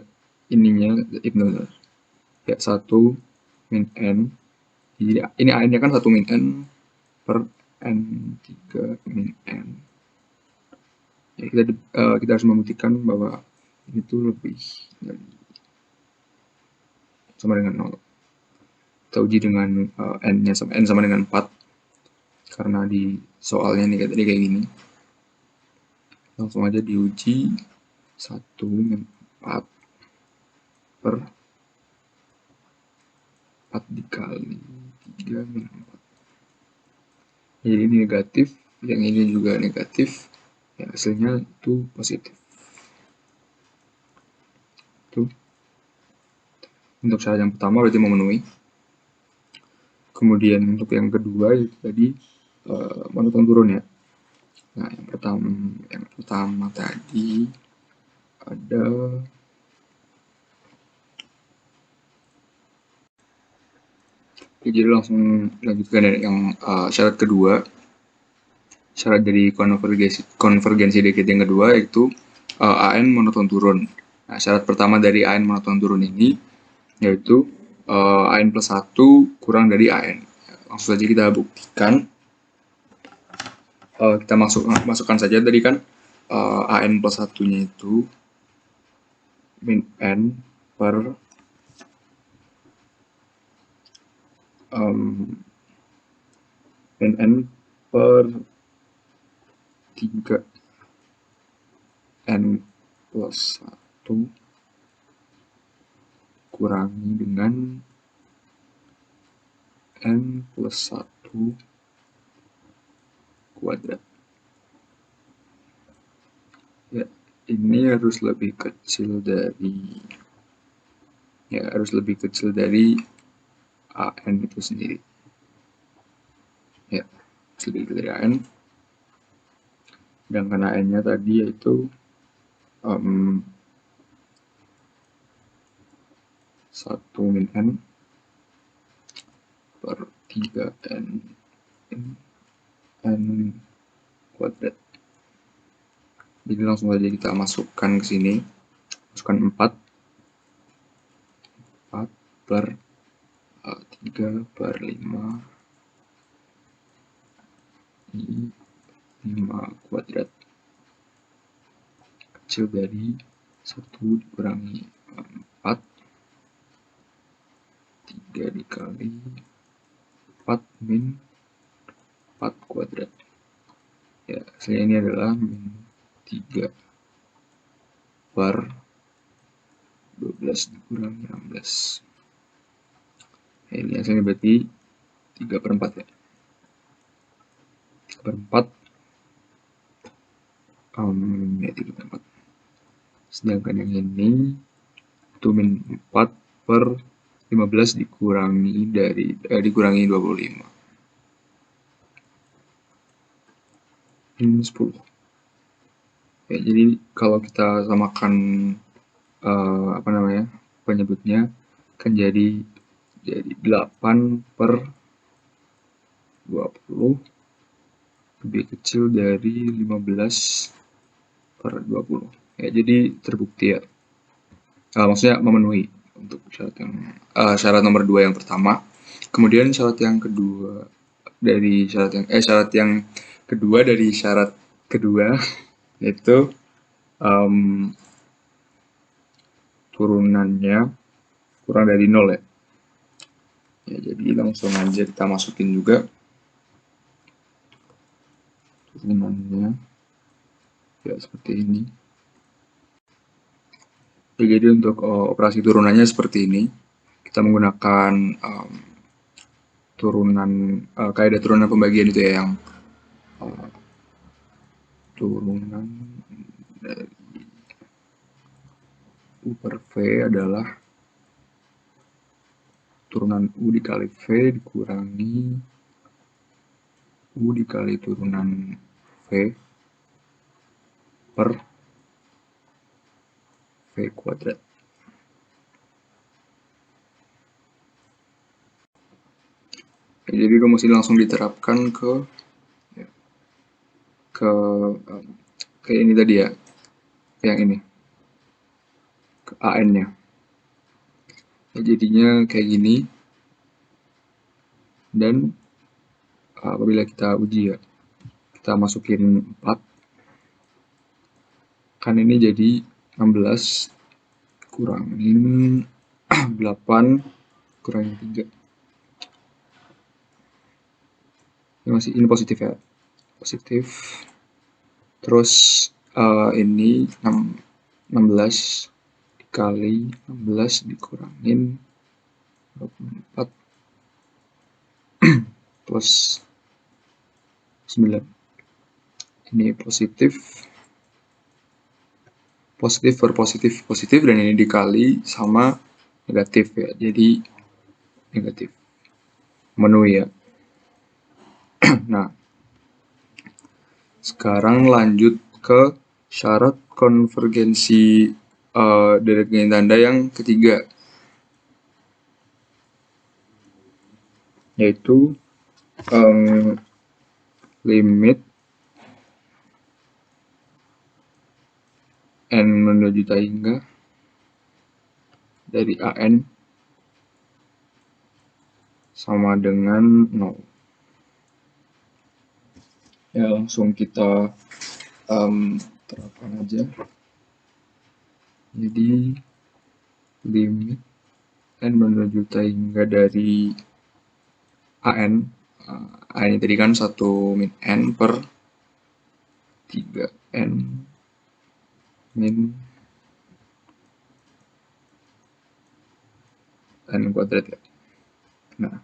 ininya benar. Ya, 1 min N. Jadi ini AN-nya kan 1 min N per N3 min N. Ya, kita harus membuktikan bahwa ini tuh lebih dari sama dengan 0. Kita uji dengan N sama dengan 4. Karena di soalnya nih tadi kayak gini. Langsung aja diuji 1 min 4 per 4 dikali 3 min 4. Jadi ini negatif, yang ini juga negatif. Ya, hasilnya itu positif. Itu untuk syarat yang pertama berarti memenuhi. Kemudian untuk yang kedua itu tadi monoton turun ya. Nah, yang pertama tadi ada jadi langsung lanjutkan ya, yang syarat kedua. Syarat dari konvergensi DGT yang kedua yaitu AN monoton turun. Nah, syarat pertama dari AN monoton turun ini yaitu AN plus 1 kurang dari AN. Langsung saja kita buktikan. Kita masukkan saja tadi kan AN plus 1-nya itu min N per min N per 3 N plus 1 kurangi dengan N plus 1 kuadrat. Ya, ini harus lebih kecil dari AN itu sendiri. Ya, harus lebih kecil dari AN. Sedangkan AN-nya tadi yaitu 1 min n per 3n n kuadrat. Jadi langsung saja kita masukkan ke sini, masukkan 4 per 3 per 5 ini 5 kuadrat kecil dari 1 dikurangi 4, 3 dikali 4 min 4 kuadrat. Ya, hasilnya ini adalah min 3 per 12 dikurangi 16. Nah, ini hasilnya berarti 3 per 4 ya. 3 per 4 ya 3 per 4. Sedangkan yang ini itu min 4 per 15 dikurangi 25. Min 10. Ya, jadi kalau kita samakan penyebutnya kan jadi 8 per 20 lebih kecil dari 15 per 20. Ya, jadi terbukti ya. Maksudnya memenuhi untuk syarat nomor 2 yang pertama. Kemudian syarat yang kedua dari syarat yang kedua dari syarat kedua yaitu turunannya kurang dari 0 ya. Ya, jadi langsung aja kita masukin juga turunannya ya seperti ini. Ya, jadi untuk operasi turunannya seperti ini. Kita menggunakan kaidah turunan pembagian itu ya, yang turunan dari U per V adalah turunan U dikali V dikurangi U dikali turunan V per V kuadrat. Ya, jadi rumus ini langsung diterapkan ke ini tadi ya, yang ini, ke AN-nya. Ya, jadinya kayak gini. Dan apabila kita uji ya, kita masukin 4, kan ini jadi 16 kurangin 8 kurangin 3. Ini positif ya, positif. Terus ini 16 dikali 16 dikurangin 24 plus 9. Ini positif per positif dan ini dikali sama negatif ya, jadi negatif, memenuhi ya. Nah, sekarang lanjut ke syarat konvergensi deret ganti tanda yang ketiga, yaitu limit n menuju hingga dari AN sama dengan 0. Ya, langsung kita terapkan aja. Jadi limit n menuju hingga dari AN ini tadi kan 1 min n per 3n min n kuadrat ya. Nah,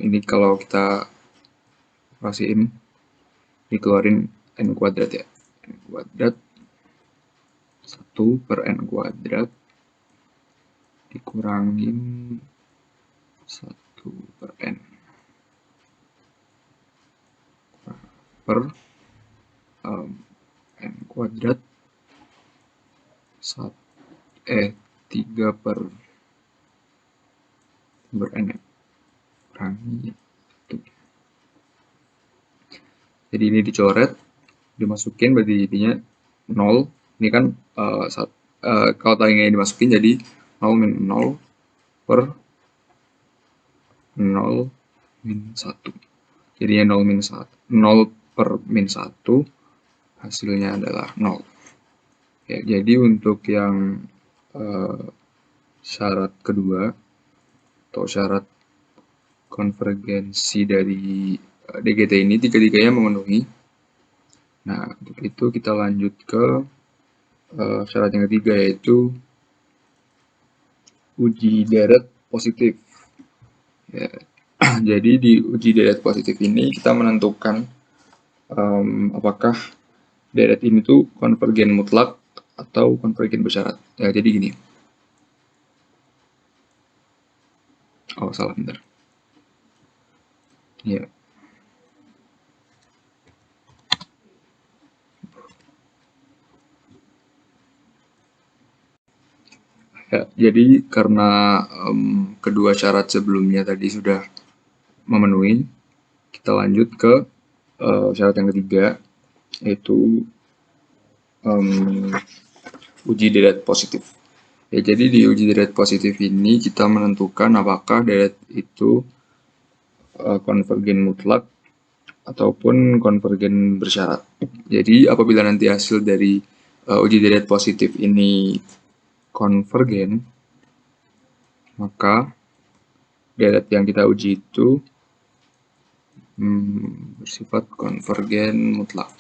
ini kalau kita operasiin dikeluarin n kuadrat ya, n kuadrat 1 per n kuadrat dikurangin 1 per n per n kuadrat 3 per n ya. Kurangi 1. Jadi ini dicoret, dimasukin berarti jadinya 0. Ini kan kalau tadinya dimasukin jadi 0 min 0 per 0 min 1. Jadinya 0 min 1. 0 per min 1 hasilnya adalah 0. Ya, jadi untuk yang syarat kedua atau syarat konvergensi dari DGT ini tiga-tiganya memenuhi. Nah, untuk itu kita lanjut ke syarat yang ketiga, yaitu uji deret positif. Ya. Jadi di uji deret positif ini kita menentukan apakah deret ini tuh konvergen mutlak atau konvergen bersyarat. Ya, jadi gini. Oh, salah, bentar. Ya. Ya, jadi karena kedua syarat sebelumnya tadi sudah memenuhi, kita lanjut ke syarat yang ketiga, yaitu uji deret positif. Ya, jadi di uji deret positif ini kita menentukan apakah deret itu konvergen mutlak ataupun konvergen bersyarat. Jadi apabila nanti hasil dari uji deret positif ini konvergen, maka deret yang kita uji itu bersifat konvergen mutlak.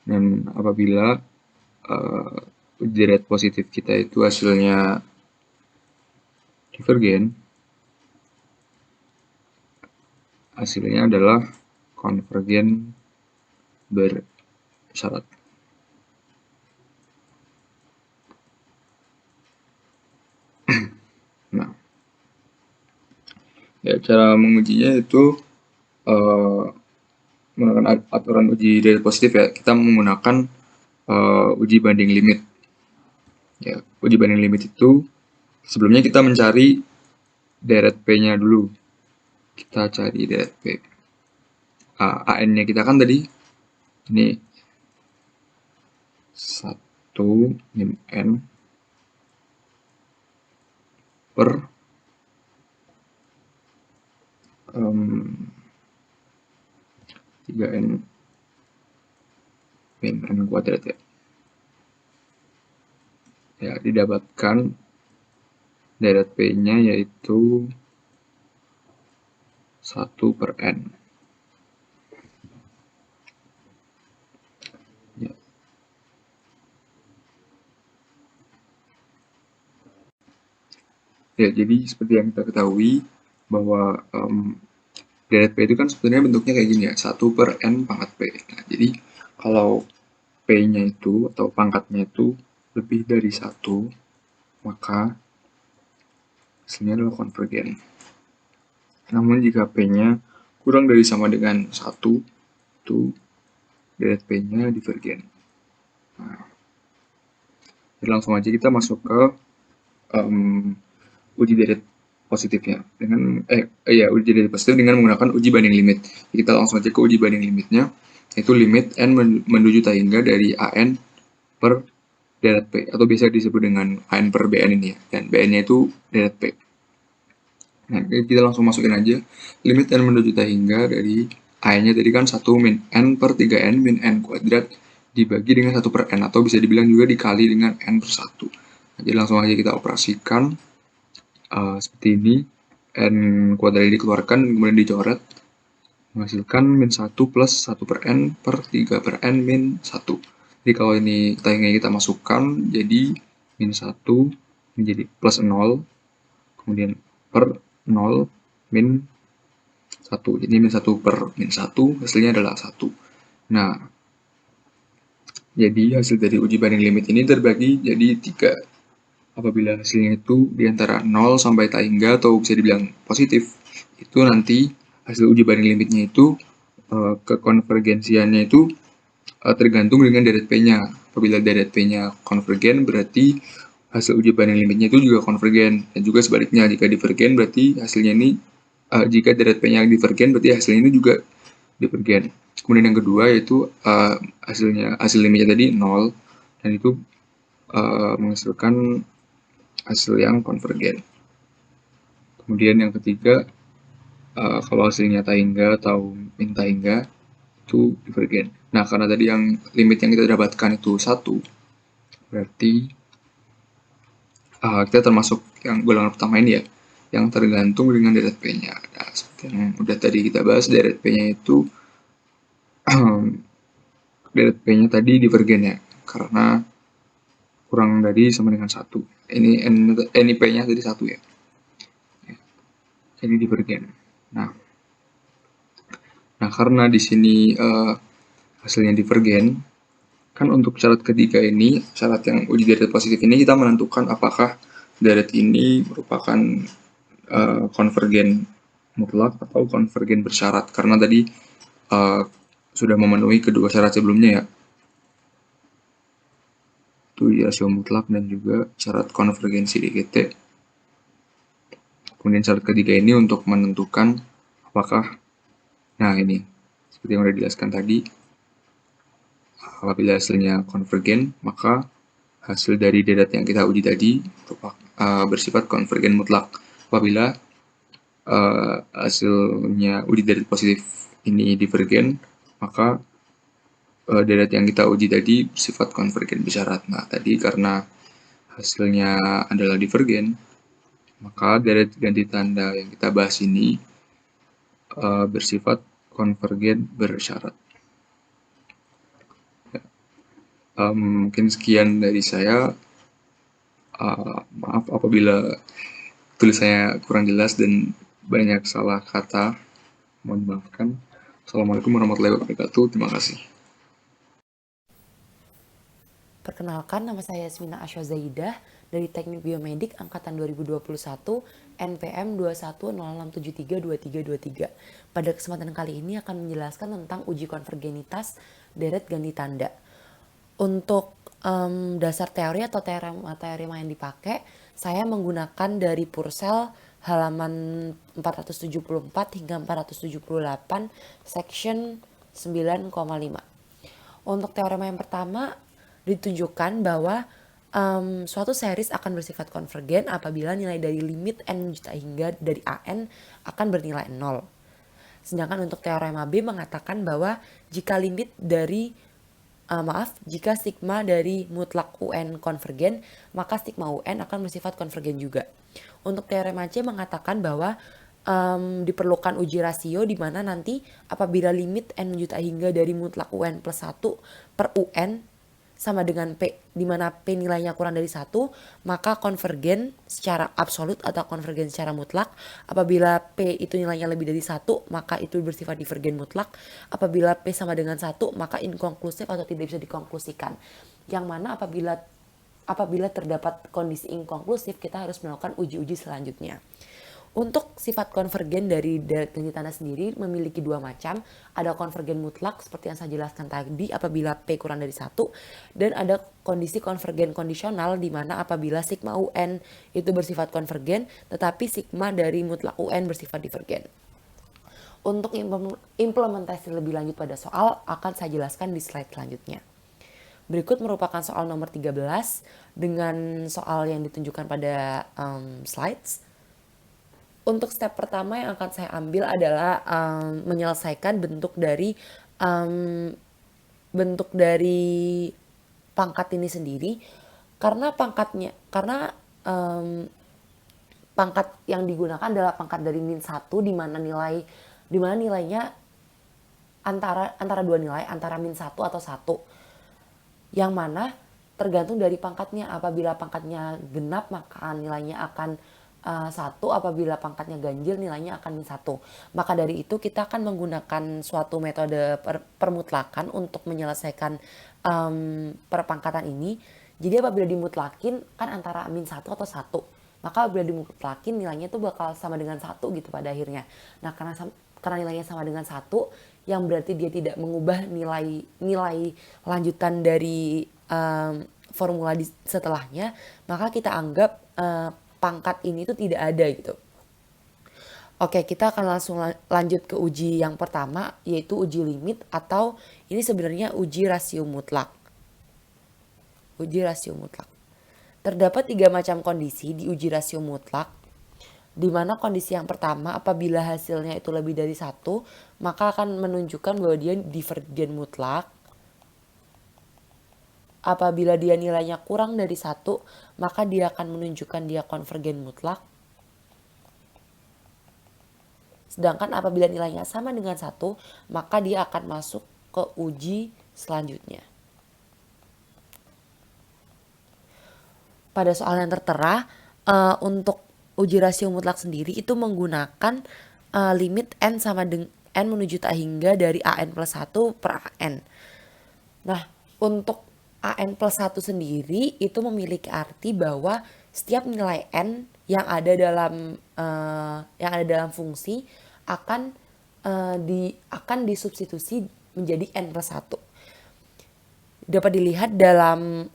Dan apabila uji deret positif kita itu hasilnya divergen, hasilnya adalah konvergen bersyarat. Nah, ya, cara mengujinya itu menggunakan aturan uji deret positif ya. Kita menggunakan uji banding limit. Ya, uji banding limit itu sebelumnya kita mencari deret P-nya dulu. Kita cari deret P. AN-nya kita kan tadi ini 1 min N per 3N min N kuadrat ya. Ya, didapatkan deret P-nya yaitu 1 per N. Ya. Ya, jadi seperti yang kita ketahui bahwa deret P itu kan sebenarnya bentuknya kayak gini ya, 1 per N pangkat P. Nah, jadi kalau P-nya itu atau pangkatnya itu lebih dari 1, maka hasilnya adalah konvergen. Namun jika P-nya kurang dari sama dengan 1, itu deret P-nya divergen. Nah, jadi langsung aja kita masuk ke uji deret positifnya dengan uji deret positif dengan menggunakan uji banding limit. Jadi kita langsung aja ke uji banding limitnya, yaitu limit N menuju tak hingga dari AN per deret P, atau biasa disebut dengan AN per BN ini ya, dan BN-nya itu deret P. Nah, kita langsung masukin aja limit N menuju tak hingga dari AN-nya tadi kan 1 min N per 3N min N kuadrat dibagi dengan 1 per N, atau bisa dibilang juga dikali dengan N per 1. Nah, jadi langsung aja kita operasikan seperti ini. N kuadrat ini dikeluarkan, kemudian dicoret, menghasilkan min 1 plus 1 per N per 3 per N min 1. Jadi kalau ini kita masukkan, jadi min 1 menjadi plus 0, kemudian per 0 min 1. Jadi min 1 per min 1 hasilnya adalah 1. Nah, jadi hasil dari uji banding limit ini terbagi jadi 3. Apabila hasilnya itu di antara 0 sampai tak hingga atau bisa dibilang positif, itu nanti hasil uji banding limitnya itu kekonvergensiannya itu tergantung dengan deret P-nya. Apabila deret P-nya konvergen, berarti hasil uji banding limitnya itu juga konvergen. Dan juga sebaliknya, jika divergen berarti hasilnya ini, jika deret P-nya divergen berarti hasilnya ini juga divergen. Kemudian yang kedua yaitu hasil limitnya tadi 0, dan itu menghasilkan hasil yang konvergen. Kemudian yang ketiga, kalau hasilnya Taingga atau min Taingga itu divergen. Nah, karena tadi yang limit yang kita dapatkan itu 1, berarti kita termasuk yang golongan pertama ini ya, yang tergantung dengan deret P-nya. Nah, seperti yang udah tadi kita bahas, deret P-nya itu deret P-nya tadi divergen ya, karena kurang dari sama dengan 1. Ini P-nya tadi 1 ya. Jadi divergen. Nah, karena di sini hasilnya divergen, kan untuk syarat ketiga ini, syarat yang uji deret positif ini, kita menentukan apakah deret ini merupakan konvergen mutlak atau konvergen bersyarat, karena tadi sudah memenuhi kedua syarat sebelumnya ya, itu rasio mutlak dan juga syarat konvergensi DGT. Kemudian syarat ketiga ini untuk menentukan apakah, nah ini seperti yang sudah dijelaskan tadi, apabila hasilnya konvergen, maka hasil dari deret yang kita uji tadi bersifat konvergen mutlak. Apabila hasilnya uji deret positif ini divergen, maka deret yang kita uji tadi bersifat konvergen bersyarat. Nah, tadi karena hasilnya adalah divergen, maka deret ganti tanda yang kita bahas ini bersifat konvergen bersyarat. Mungkin sekian dari saya. Maaf apabila tulisannya kurang jelas dan banyak salah kata, mohon dimaafkan. Assalamualaikum warahmatullahi wabarakatuh. Terima kasih. Perkenalkan, nama saya Yasmina Asya Zaidah dari Teknik Biomedik Angkatan 2021 NPM 2106732323. Pada kesempatan kali ini akan menjelaskan tentang uji konvergenitas deret ganti tanda. Untuk dasar teori atau teorema yang dipakai, saya menggunakan dari Purcell halaman 474 hingga 478 section 9,5. Untuk teorema yang pertama, ditunjukkan bahwa suatu series akan bersifat konvergen apabila nilai dari limit n hingga dari an akan bernilai 0. Sedangkan untuk teorema B mengatakan bahwa jika limit dari jika sigma dari mutlak UN konvergen, maka sigma UN akan bersifat konvergen juga. Untuk teorema C mengatakan bahwa diperlukan uji rasio di mana nanti apabila limit n hingga dari mutlak UN plus 1 per UN sama dengan P, di mana P nilainya kurang dari 1, maka konvergen secara absolut atau konvergen secara mutlak. Apabila P itu nilainya lebih dari 1, maka itu bersifat divergen mutlak. Apabila P sama dengan 1, maka inkonklusif atau tidak bisa dikonklusikan. Yang mana apabila terdapat kondisi inkonklusif, kita harus melakukan uji-uji selanjutnya. Untuk sifat konvergen dari deret ganti tanda sendiri memiliki dua macam. Ada konvergen mutlak seperti yang saya jelaskan tadi apabila P kurang dari 1. Dan ada kondisi konvergen kondisional di mana apabila sigma UN itu bersifat konvergen tetapi sigma dari mutlak UN bersifat divergen. Untuk implementasi lebih lanjut pada soal akan saya jelaskan di slide selanjutnya. Berikut merupakan soal nomor 13 dengan soal yang ditunjukkan pada slides. Untuk step pertama yang akan saya ambil adalah menyelesaikan bentuk dari pangkat ini sendiri, karena pangkat yang digunakan adalah pangkat dari min 1 di mana nilainya antara dua nilai, antara min 1 atau 1. Yang mana tergantung dari pangkatnya. Apabila pangkatnya genap maka nilainya akan 1, apabila pangkatnya ganjil nilainya akan min 1. Maka dari itu kita akan menggunakan suatu metode permutlakan untuk menyelesaikan perpangkatan ini. Jadi apabila dimutlakin kan antara min 1 atau 1. Maka apabila dimutlakin nilainya itu bakal sama dengan 1 gitu pada akhirnya. Nah karena nilainya sama dengan 1, yang berarti dia tidak mengubah nilai lanjutan dari formula setelahnya, maka kita anggap pangkat ini tuh tidak ada gitu. Oke, kita akan langsung lanjut ke uji yang pertama, yaitu uji limit, atau ini sebenarnya uji rasio mutlak. Uji rasio mutlak. Terdapat 3 macam kondisi di uji rasio mutlak, di mana kondisi yang pertama, apabila hasilnya itu lebih dari 1, maka akan menunjukkan bahwa dia divergen mutlak. Apabila dia nilainya kurang dari 1, maka dia akan menunjukkan dia konvergen mutlak. Sedangkan apabila nilainya sama dengan 1, maka dia akan masuk ke uji selanjutnya. Pada soal yang tertera, untuk uji rasio mutlak sendiri itu menggunakan limit n sama dengan n menuju tak hingga dari an plus 1 per an. Nah, untuk an plus 1 sendiri itu memiliki arti bahwa setiap nilai n yang ada dalam fungsi akan disubstitusi menjadi n plus 1. Dapat dilihat dalam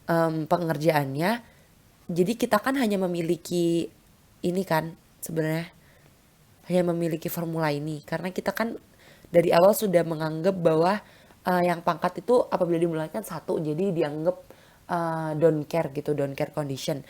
pengerjaannya. Jadi kita kan hanya memiliki ini kan sebenarnya hanya memiliki formula ini karena kita kan dari awal sudah menganggap bahwa yang pangkat itu apabila dimulaikan 1, jadi dianggap don't care gitu, don't care condition.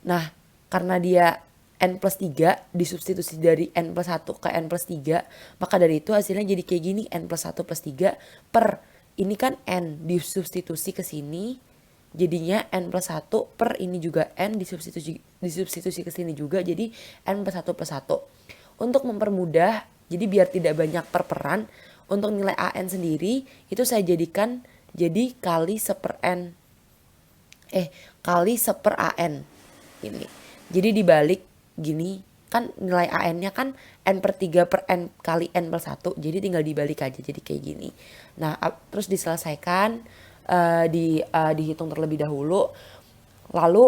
Nah, karena dia n plus 3 disubstitusi dari n plus 1 ke n plus 3, maka dari itu hasilnya jadi kayak gini, n plus 1 plus 3 per ini kan n disubstitusi ke sini, jadinya n plus 1 per ini juga n disubstitusi ke sini juga, jadi n plus 1 plus 1. Untuk mempermudah, jadi biar tidak banyak perperan, untuk nilai an sendiri itu saya jadikan jadi kali 1 per an ini. Jadi dibalik gini, kan nilai an-nya kan n per 3 per n kali n plus 1, jadi tinggal dibalik aja jadi kayak gini. Nah, terus diselesaikan, dihitung terlebih dahulu, lalu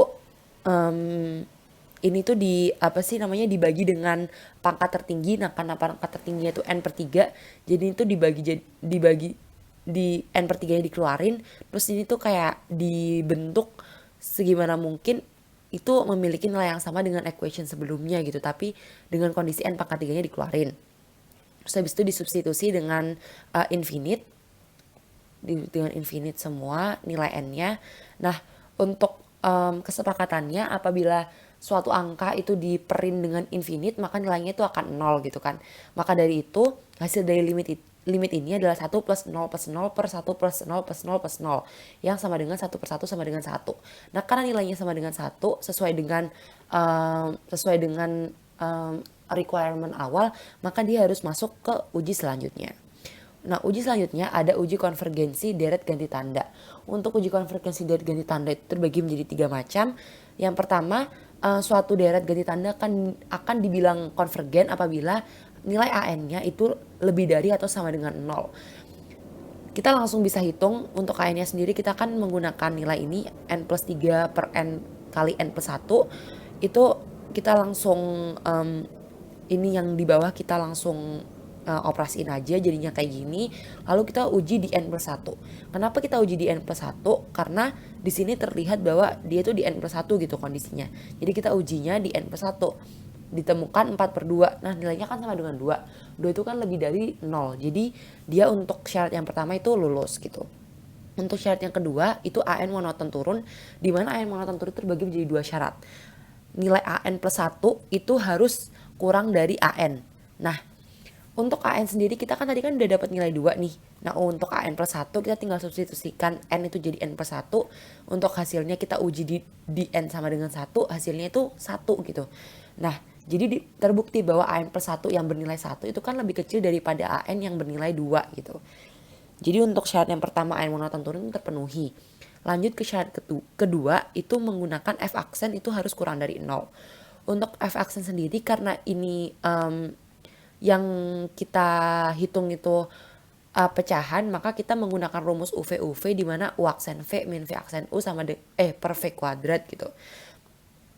ini tuh dibagi dengan pangkat tertinggi. Nah, karena pangkat tertingginya itu n per 3, jadi itu dibagi di n per 3 nya dikeluarin, terus ini tuh kayak dibentuk segimana mungkin itu memiliki nilai yang sama dengan equation sebelumnya gitu, tapi dengan kondisi n pangkat 3 nya dikeluarin. Terus habis itu disubstitusi dengan infinite, dengan infinite semua nilai n-nya. Nah, untuk kesepakatannya apabila suatu angka itu diperin dengan infinite, maka nilainya itu akan 0 gitu kan. Maka dari itu hasil dari limit ini adalah 1 plus 0 plus 0 per 1 plus 0 plus 0 plus 0 yang sama dengan 1 per 1 sama dengan 1. Nah, karena nilainya sama dengan 1 sesuai dengan requirement awal, maka dia harus masuk ke uji selanjutnya. Nah, uji selanjutnya ada uji konvergensi deret ganti tanda. Untuk uji konvergensi deret ganti tanda itu terbagi menjadi 3 macam. Yang pertama, suatu deret ganti tanda akan dibilang konvergen apabila nilai an-nya itu lebih dari atau sama dengan 0. Kita langsung bisa hitung untuk an-nya sendiri, kita kan menggunakan nilai ini n plus 3 per n kali n plus 1. Itu kita langsung ini yang di bawah kita langsung operasiin aja jadinya kayak gini, lalu kita uji di n plus 1. Kenapa kita uji di n plus 1? Karena di sini terlihat bahwa dia tuh di n plus 1 gitu kondisinya. Jadi kita ujinya di n plus 1. Ditemukan 4 per 2. Nah, nilainya kan sama dengan 2. 2 itu kan lebih dari 0. Jadi dia untuk syarat yang pertama itu lulus gitu. Untuk syarat yang kedua itu an monoton turun, di mana an monoton turun terbagi menjadi 2 syarat. Nilai an plus 1 itu harus kurang dari an. Nah, untuk an sendiri kita kan tadi kan udah dapat nilai 2 nih. Nah, untuk an plus 1 kita tinggal substitusikan n itu jadi n plus 1. Untuk hasilnya kita uji di n sama dengan 1, hasilnya itu 1 gitu. Nah, jadi terbukti bahwa an plus 1 yang bernilai 1 itu kan lebih kecil daripada an yang bernilai 2 gitu. Jadi untuk syarat yang pertama an monoton turun terpenuhi. Lanjut ke syarat kedua itu menggunakan f aksen itu harus kurang dari 0. Untuk f aksen sendiri karena ini yang kita hitung itu pecahan, maka kita menggunakan rumus UV di mana U aksen V min V aksen U sama per V kuadrat gitu.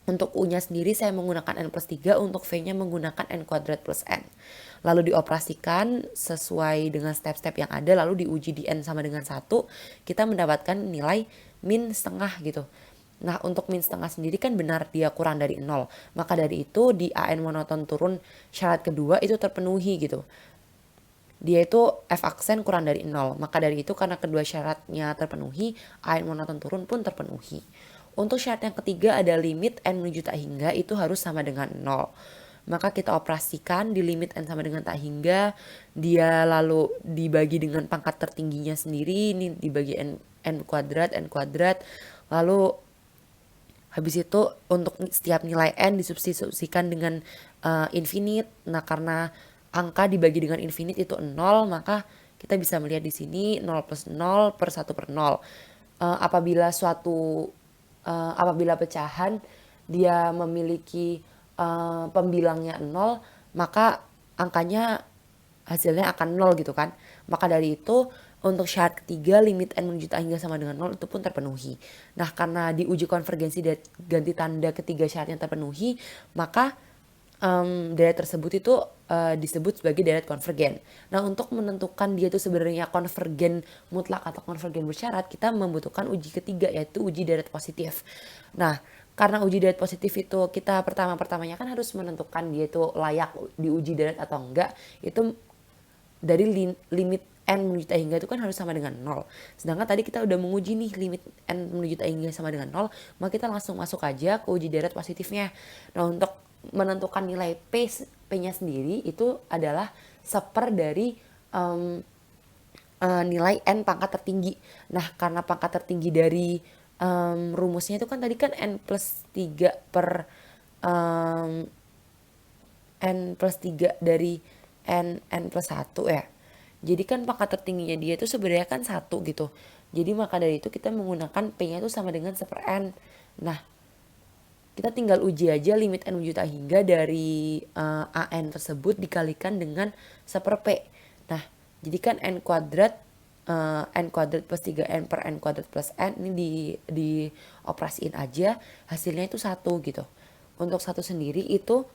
Untuk U-nya sendiri saya menggunakan N plus 3, untuk V-nya menggunakan N kuadrat plus N. Lalu dioperasikan sesuai dengan step-step yang ada, lalu diuji di N sama dengan 1, kita mendapatkan nilai min setengah gitu. Nah, untuk min setengah sendiri kan benar dia kurang dari 0. Maka dari itu di AN monoton turun syarat kedua itu terpenuhi gitu. Dia itu F aksen kurang dari 0. Maka dari itu karena kedua syaratnya terpenuhi, AN monoton turun pun terpenuhi. Untuk syarat yang ketiga ada limit N menuju tak hingga itu harus sama dengan 0. Maka kita operasikan di limit N sama dengan tak hingga, dia lalu dibagi dengan pangkat tertingginya sendiri, ini dibagi N kuadrat, lalu habis itu untuk setiap nilai N disubstitusikan dengan infinite. Nah, karena angka dibagi dengan infinite itu 0, maka kita bisa melihat di sini 0 plus 0 per 1 per 0. Apabila pecahan dia memiliki pembilangnya 0, maka angkanya hasilnya akan 0 gitu kan. Maka dari itu untuk syarat ketiga limit N menuju tak hingga sama dengan 0 itu pun terpenuhi. Nah, karena di uji konvergensi ganti tanda ketiga syaratnya terpenuhi, maka deret tersebut itu disebut sebagai deret konvergen. Nah, untuk menentukan dia itu sebenarnya konvergen mutlak atau konvergen bersyarat, kita membutuhkan uji ketiga, yaitu uji deret positif. Nah, karena uji deret positif itu kita pertamanya kan harus menentukan dia itu layak diuji deret atau enggak, itu dari limit N menuju tak hingga itu kan harus sama dengan 0. Sedangkan tadi kita udah menguji nih limit N menuju tak hingga sama dengan 0, maka kita langsung masuk aja ke uji deret positifnya. Nah, untuk menentukan nilai P-nya sendiri itu adalah seper dari nilai N pangkat tertinggi. Nah, karena pangkat tertinggi dari rumusnya itu kan tadi kan N plus 3 per N plus 3 dari N plus 1 ya. Jadi kan pangkat tertingginya dia itu sebenarnya kan 1 gitu. Jadi maka dari itu kita menggunakan P-nya itu sama dengan 1 per N. Nah, kita tinggal uji aja limit N menuju tak hingga dari AN tersebut dikalikan dengan 1 per P. Nah, jadi kan N kuadrat plus 3N per N kuadrat plus N ini dioperasiin aja, hasilnya itu 1 gitu. Untuk 1 sendiri itu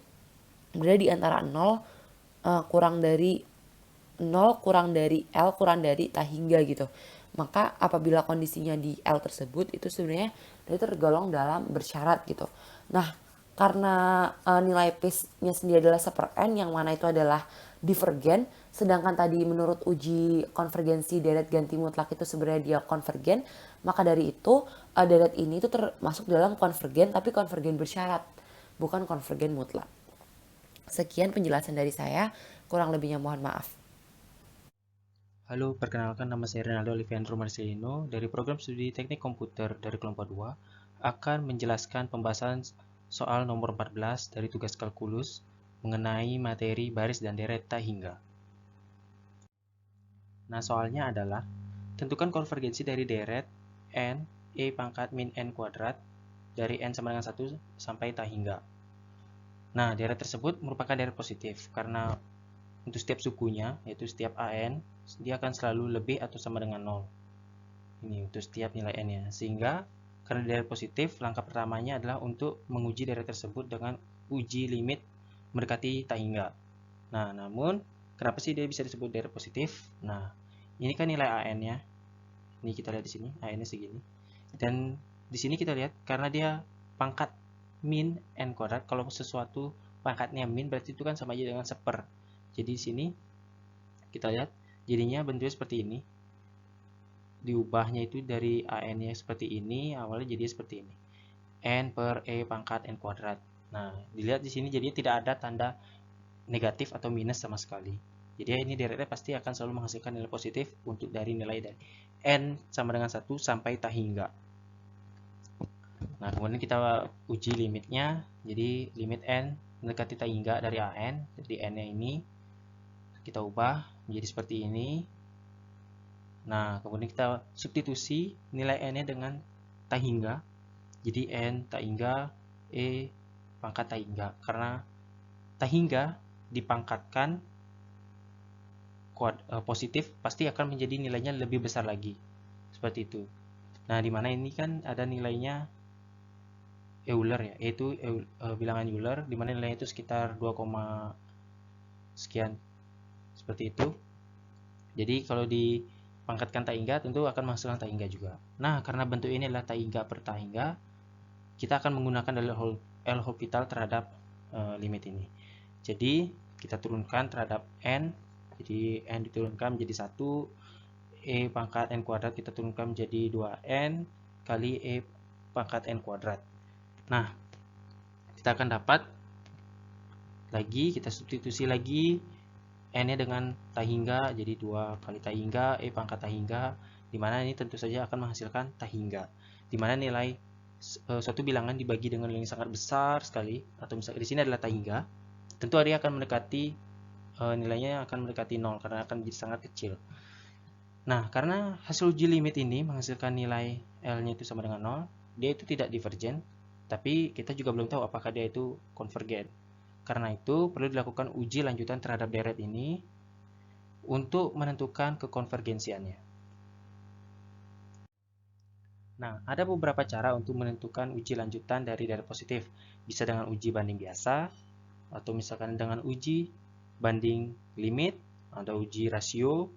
berada di antara 0 kurang dari L kurang dari tak hingga gitu. Maka apabila kondisinya di L tersebut itu sebenarnya dia tergolong dalam bersyarat gitu. Nah, karena nilai P-nya sendiri adalah 1 per N yang mana itu adalah divergen, sedangkan tadi menurut uji konvergensi deret ganti mutlak itu sebenarnya dia konvergen, maka dari itu deret ini itu termasuk dalam konvergen tapi konvergen bersyarat, bukan konvergen mutlak. Sekian penjelasan dari saya, kurang lebihnya mohon maaf. Halo, perkenalkan nama saya Rinaldo Oliviandro Marcelino dari program studi teknik komputer dari kelompok 2 akan menjelaskan pembahasan soal nomor 14 dari tugas kalkulus mengenai materi baris dan deret tak hingga. Nah, soalnya adalah tentukan konvergensi dari deret N E pangkat min N kuadrat dari N sama dengan 1 sampai tak hingga. Nah, deret tersebut merupakan deret positif karena untuk setiap sukunya, yaitu setiap AN, dia akan selalu lebih atau sama dengan 0. Ini untuk setiap nilai N ya. Sehingga, karena deret positif, langkah pertamanya adalah untuk menguji deret tersebut dengan uji limit mendekati tak hingga. Nah, namun, kenapa sih dia bisa disebut deret positif? Nah, ini kan nilai AN ya. Ini kita lihat di sini, AN-nya segini. Dan di sini kita lihat, karena dia pangkat min N kuadrat, kalau sesuatu pangkatnya min, berarti itu kan sama aja dengan 1/. Jadi di sini kita lihat jadinya bentuknya seperti ini. Diubahnya itu dari AN-nya seperti ini, awalnya jadi seperti ini. N per E pangkat N kuadrat. Nah, dilihat di sini jadi tidak ada tanda negatif atau minus sama sekali. Jadi ini deretnya pasti akan selalu menghasilkan nilai positif untuk dari nilai dari N sama dengan 1 sampai tak hingga. Nah, kemudian kita uji limitnya. Jadi limit N mendekati tak hingga dari AN, jadi N-nya ini kita ubah menjadi seperti ini. Nah, kemudian kita substitusi nilai N-nya dengan tak hingga. Jadi N tak hingga E pangkat tak hingga. Karena tak hingga dipangkatkan positif, pasti akan menjadi nilainya lebih besar lagi. Seperti itu. Nah, dimana ini kan ada nilainya Euler ya, yaitu bilangan Euler di mana nilainya itu sekitar 2, sekian seperti itu. Jadi kalau dipangkatkan tahingga tentu akan menghasilkan tahingga juga. Nah, karena bentuk ini adalah tahingga per tahingga, kita akan menggunakan dalil L'Hopital terhadap limit ini. Jadi kita turunkan terhadap n, jadi n diturunkan menjadi 1, e pangkat n kuadrat kita turunkan menjadi 2n kali e pangkat n kuadrat. Nah, kita akan dapat lagi, kita substitusi lagi n-nya dengan tahingga, jadi 2 kali tahingga e pangkat tahingga, dimana ini tentu saja akan menghasilkan tahingga, dimana nilai suatu bilangan dibagi dengan nilai yang sangat besar sekali, atau misalnya di sini adalah tahingga, tentu dia akan mendekati nilainya akan mendekati 0 karena akan menjadi sangat kecil. Nah, karena hasil uji limit ini menghasilkan nilai L-nya itu sama dengan 0, dia itu tidak divergen, tapi kita juga belum tahu apakah dia itu konvergen. Karena itu perlu dilakukan uji lanjutan terhadap deret ini untuk menentukan kekonvergensiannya. Nah, ada beberapa cara untuk menentukan uji lanjutan dari deret positif. Bisa dengan uji banding biasa, atau misalkan dengan uji banding limit, atau uji rasio,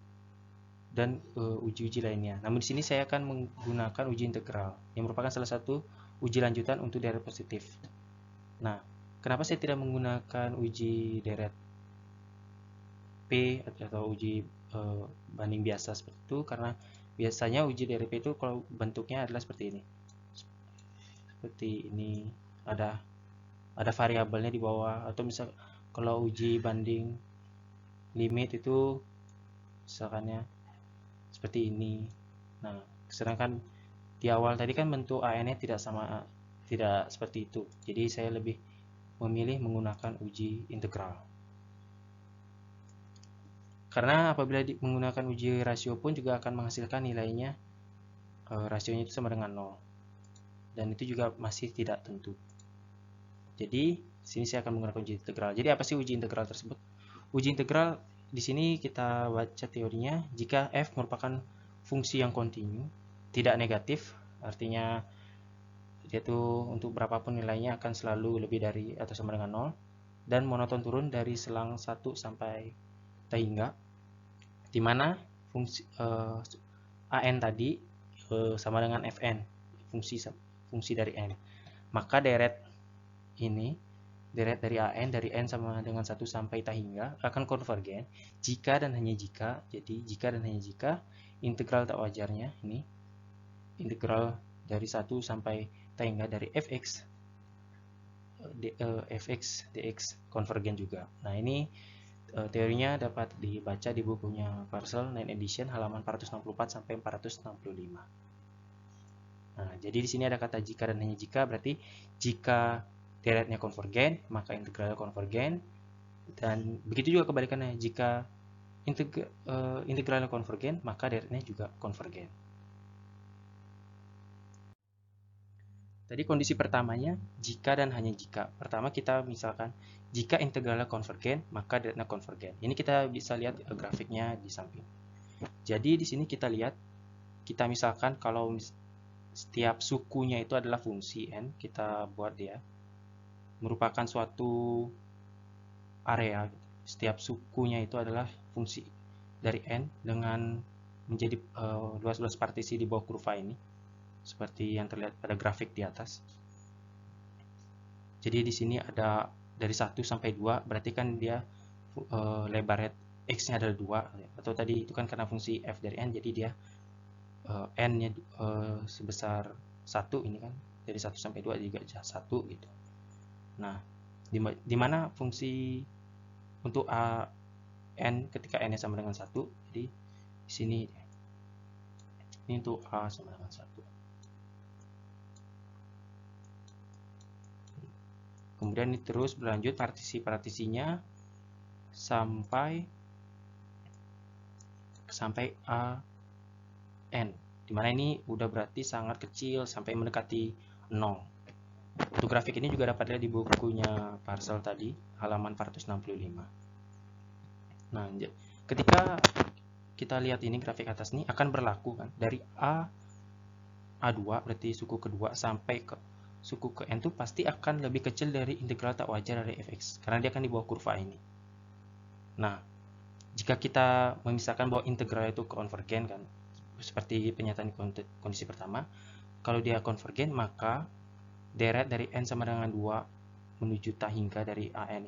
dan uji-uji lainnya. Namun di sini saya akan menggunakan uji integral, yang merupakan salah satu uji lanjutan untuk deret positif. Nah, kenapa saya tidak menggunakan uji deret P atau uji banding biasa seperti itu? Karena biasanya uji deret P itu kalau bentuknya adalah seperti ini. Seperti ini, ada variabelnya di bawah, atau misal kalau uji banding limit itu misalkannya seperti ini. Nah, sedangkan di awal tadi kan bentuk AN-nya tidak seperti itu. Jadi saya lebih memilih menggunakan uji integral. Karena apabila menggunakan uji rasio pun juga akan menghasilkan nilainya, rasionya itu sama dengan 0. Dan itu juga masih tidak tentu. Jadi, sini saya akan menggunakan uji integral. Jadi apa sih uji integral tersebut? Uji integral di sini kita baca teorinya, jika f merupakan fungsi yang kontinu, tidak negatif, artinya dia tuh untuk berapapun nilainya akan selalu lebih dari atau sama dengan 0, dan monoton turun dari selang 1 sampai tahingga, di mana fungsi an tadi sama dengan fn, fungsi dari n. Maka deret dari an dari n sama dengan 1 sampai tahingga akan konvergen jika dan hanya jika, jadi jika dan hanya jika integral tak wajarnya ini, integral dari 1 sampai tahingga dari fx dx konvergen juga. Nah, ini teorinya dapat dibaca di bukunya Parcel 9 edition halaman 464 sampai 465. Nah, jadi di sini ada kata jika dan hanya jika, berarti jika deretnya konvergen, maka integralnya konvergen, dan begitu juga kebalikannya, jika integralnya konvergen, maka deretnya juga konvergen. Tadi kondisi pertamanya jika dan hanya jika. Pertama kita misalkan jika integralnya konvergen, maka deretnya konvergen. Ini kita bisa lihat grafiknya di samping. Jadi di sini kita lihat, kita misalkan kalau setiap sukunya itu adalah fungsi n, kita buat dia merupakan suatu area. Setiap sukunya itu adalah fungsi dari n dengan menjadi luas-luas partisi di bawah kurva ini, seperti yang terlihat pada grafik di atas. Jadi di sini ada dari 1 sampai 2, berarti kan dia lebarnya x-nya adalah 2, atau tadi itu kan karena fungsi f dari n, jadi dia n-nya sebesar 1, ini kan dari 1 sampai 2 juga 1 gitu. Nah, di mana fungsi untuk n ketika n-nya sama dengan 1, jadi di sini ini untuk a sama dengan 1. Kemudian ini terus berlanjut partisi-partisinya sampai a n, dimana ini udah berarti sangat kecil sampai mendekati 0. Untuk grafik ini juga dapat dilihat di bukunya Parcel tadi, halaman 465. Nah, ketika kita lihat ini grafik atas ini akan berlaku kan dari A2 berarti suku kedua sampai ke suku ke n itu pasti akan lebih kecil dari integral tak wajar dari fx, karena dia akan di bawah kurva ini. Nah, jika kita memisahkan bahwa integral itu konvergen kan, seperti pernyataan kondisi pertama, kalau dia konvergen maka deret dari n sama dengan 2 menuju tak hingga dari an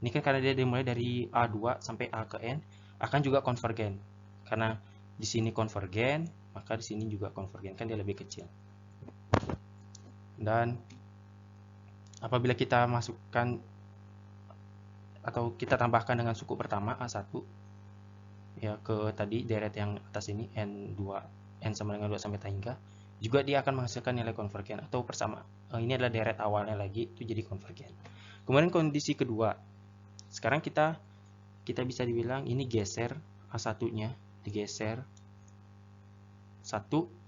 ini kan karena dia dimulai dari A2 sampai A ke N, akan juga konvergen. Karena di sini konvergen, maka di sini juga konvergen, kan dia lebih kecil. Dan apabila kita masukkan atau kita tambahkan dengan suku pertama A1 ya ke tadi deret yang atas ini N2, N sama dengan 2 sampai tak hingga, juga dia akan menghasilkan nilai konvergen atau bersama. Ini adalah deret awalnya lagi, itu jadi konvergen. Kemudian kondisi kedua, sekarang kita bisa dibilang ini geser A1-nya, digeser 1,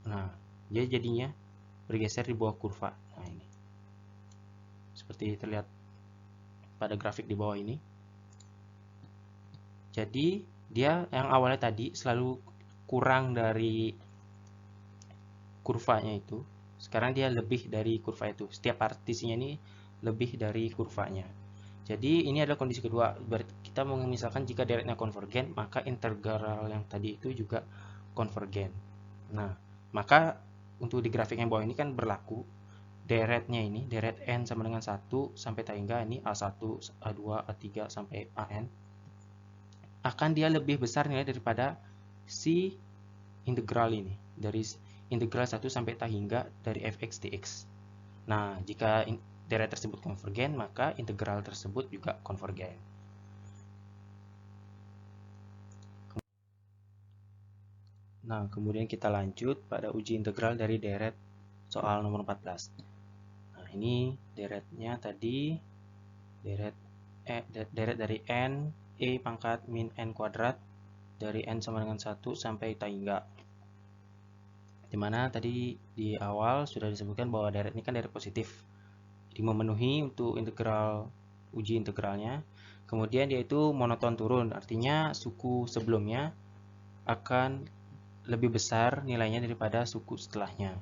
nah dia jadinya bergeser di bawah kurva. Nah ini, seperti terlihat pada grafik di bawah ini. Jadi dia yang awalnya tadi selalu kurang dari kurvanya itu, sekarang dia lebih dari kurva itu. Setiap partisinya ini lebih dari kurvanya. Jadi ini adalah kondisi kedua. Berarti kita misalkan jika deretnya konvergen, maka integral yang tadi itu juga konvergen. Nah, maka untuk di grafik yang bawah ini kan berlaku deretnya ini, deret n sama dengan 1 sampai tak hingga ini A1, A2, A3 sampai AN, akan dia lebih besar nilai daripada si integral ini, dari integral 1 sampai tak hingga dari fx dx. Nah, jika deret tersebut konvergen, maka integral tersebut juga konvergen. Nah, kemudian kita lanjut pada uji integral dari deret soal nomor 14. Nah, ini deretnya tadi, deret dari n e pangkat min n kuadrat dari n sama dengan 1 sampai tak hingga. Dimana tadi di awal sudah disebutkan bahwa deret ini kan deret positif, jadi memenuhi untuk integral uji integralnya. Kemudian dia itu monoton turun, artinya suku sebelumnya akan lebih besar nilainya daripada suku setelahnya.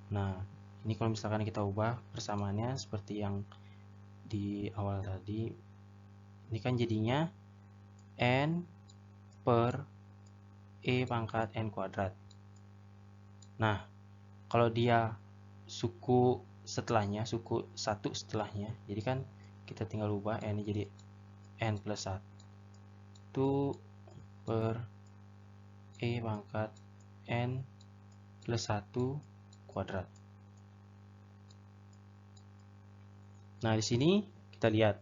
Nah, ini kalau misalkan kita ubah persamaannya seperti yang di awal tadi, ini kan jadinya n per e pangkat n kuadrat. Nah, kalau dia suku setelahnya, suku 1 setelahnya, jadi kan kita tinggal ubah n ini jadi n plus 1 per e pangkat n plus 1 kuadrat. Nah, di sini kita lihat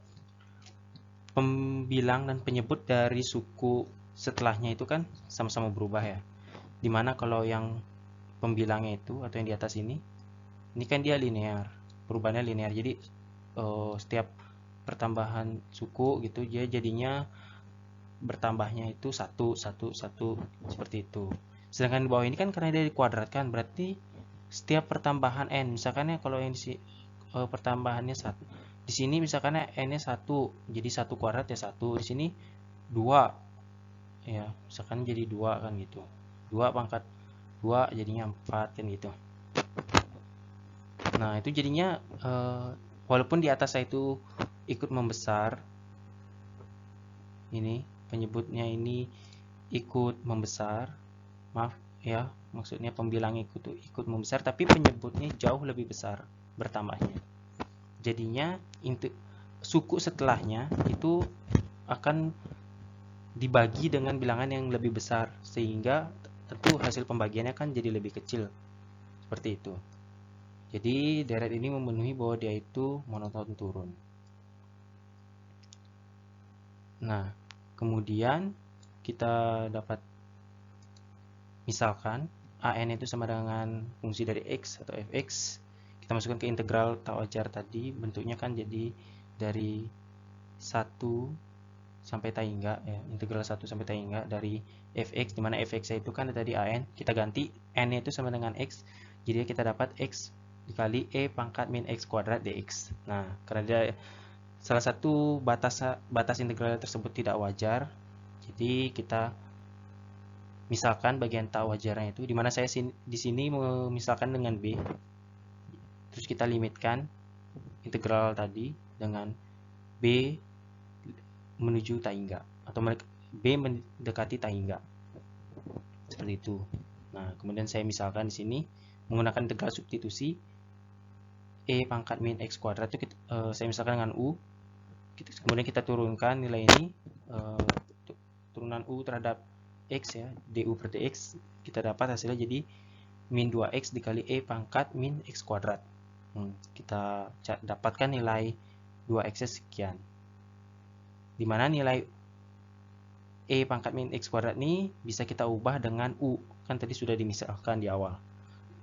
pembilang dan penyebut dari suku setelahnya itu kan sama-sama berubah ya. Dimana kalau yang pembilangnya itu atau yang di atas ini kan dia linear, perubahannya linear. Jadi setiap pertambahan suku gitu dia jadinya bertambahnya itu 1 seperti itu. Sedangkan di bawah ini kan karena dia dikuadratkan, berarti setiap pertambahan n, misalkan ya kalau yang di pertambahannya 1, di sini misalkan n-nya 1, jadi 1 kuadrat ya 1, di sini 2 ya, misalkan jadi 2 kan gitu, 2 pangkat 2 jadinya 4 kan gitu. Nah, itu jadinya walaupun di atas itu ikut membesar, ini penyebutnya ini ikut membesar, maaf ya, maksudnya pembilang ikut membesar, tapi penyebutnya jauh lebih besar bertambahnya. Jadinya suku setelahnya itu akan dibagi dengan bilangan yang lebih besar, sehingga tentu hasil pembagiannya kan jadi lebih kecil. Seperti itu. Jadi deret ini memenuhi bahwa dia itu monoton turun. Nah, kemudian kita dapat misalkan an itu sama dengan fungsi dari x atau fx. Kita masukkan ke integral tak wajar tadi, bentuknya kan jadi dari 1 sampai tak hingga ya, integral 1 sampai tak hingga dari fx, dimana fx itu kan tadi an, kita ganti n itu sama dengan x, jadi kita dapat x dikali e pangkat min x kuadrat dx. Nah, karena dia salah satu batas integral tersebut tidak wajar, jadi kita misalkan bagian tak wajarnya itu, dimana saya di sini misalkan dengan b. Terus kita limitkan integral tadi dengan B menuju tak hingga, atau B mendekati tak hingga. Seperti itu. Nah, kemudian saya misalkan di sini menggunakan integral substitusi E pangkat min X kuadrat itu saya misalkan dengan U. Kemudian kita turunkan nilai ini, turunan U terhadap X ya, du per dx, kita dapat hasilnya jadi min 2x dikali E pangkat min X kuadrat. Kita dapatkan nilai 2x sekian. Dimana nilai E pangkat min X kuadrat ini bisa kita ubah dengan U. Kan tadi sudah dimisalkan di awal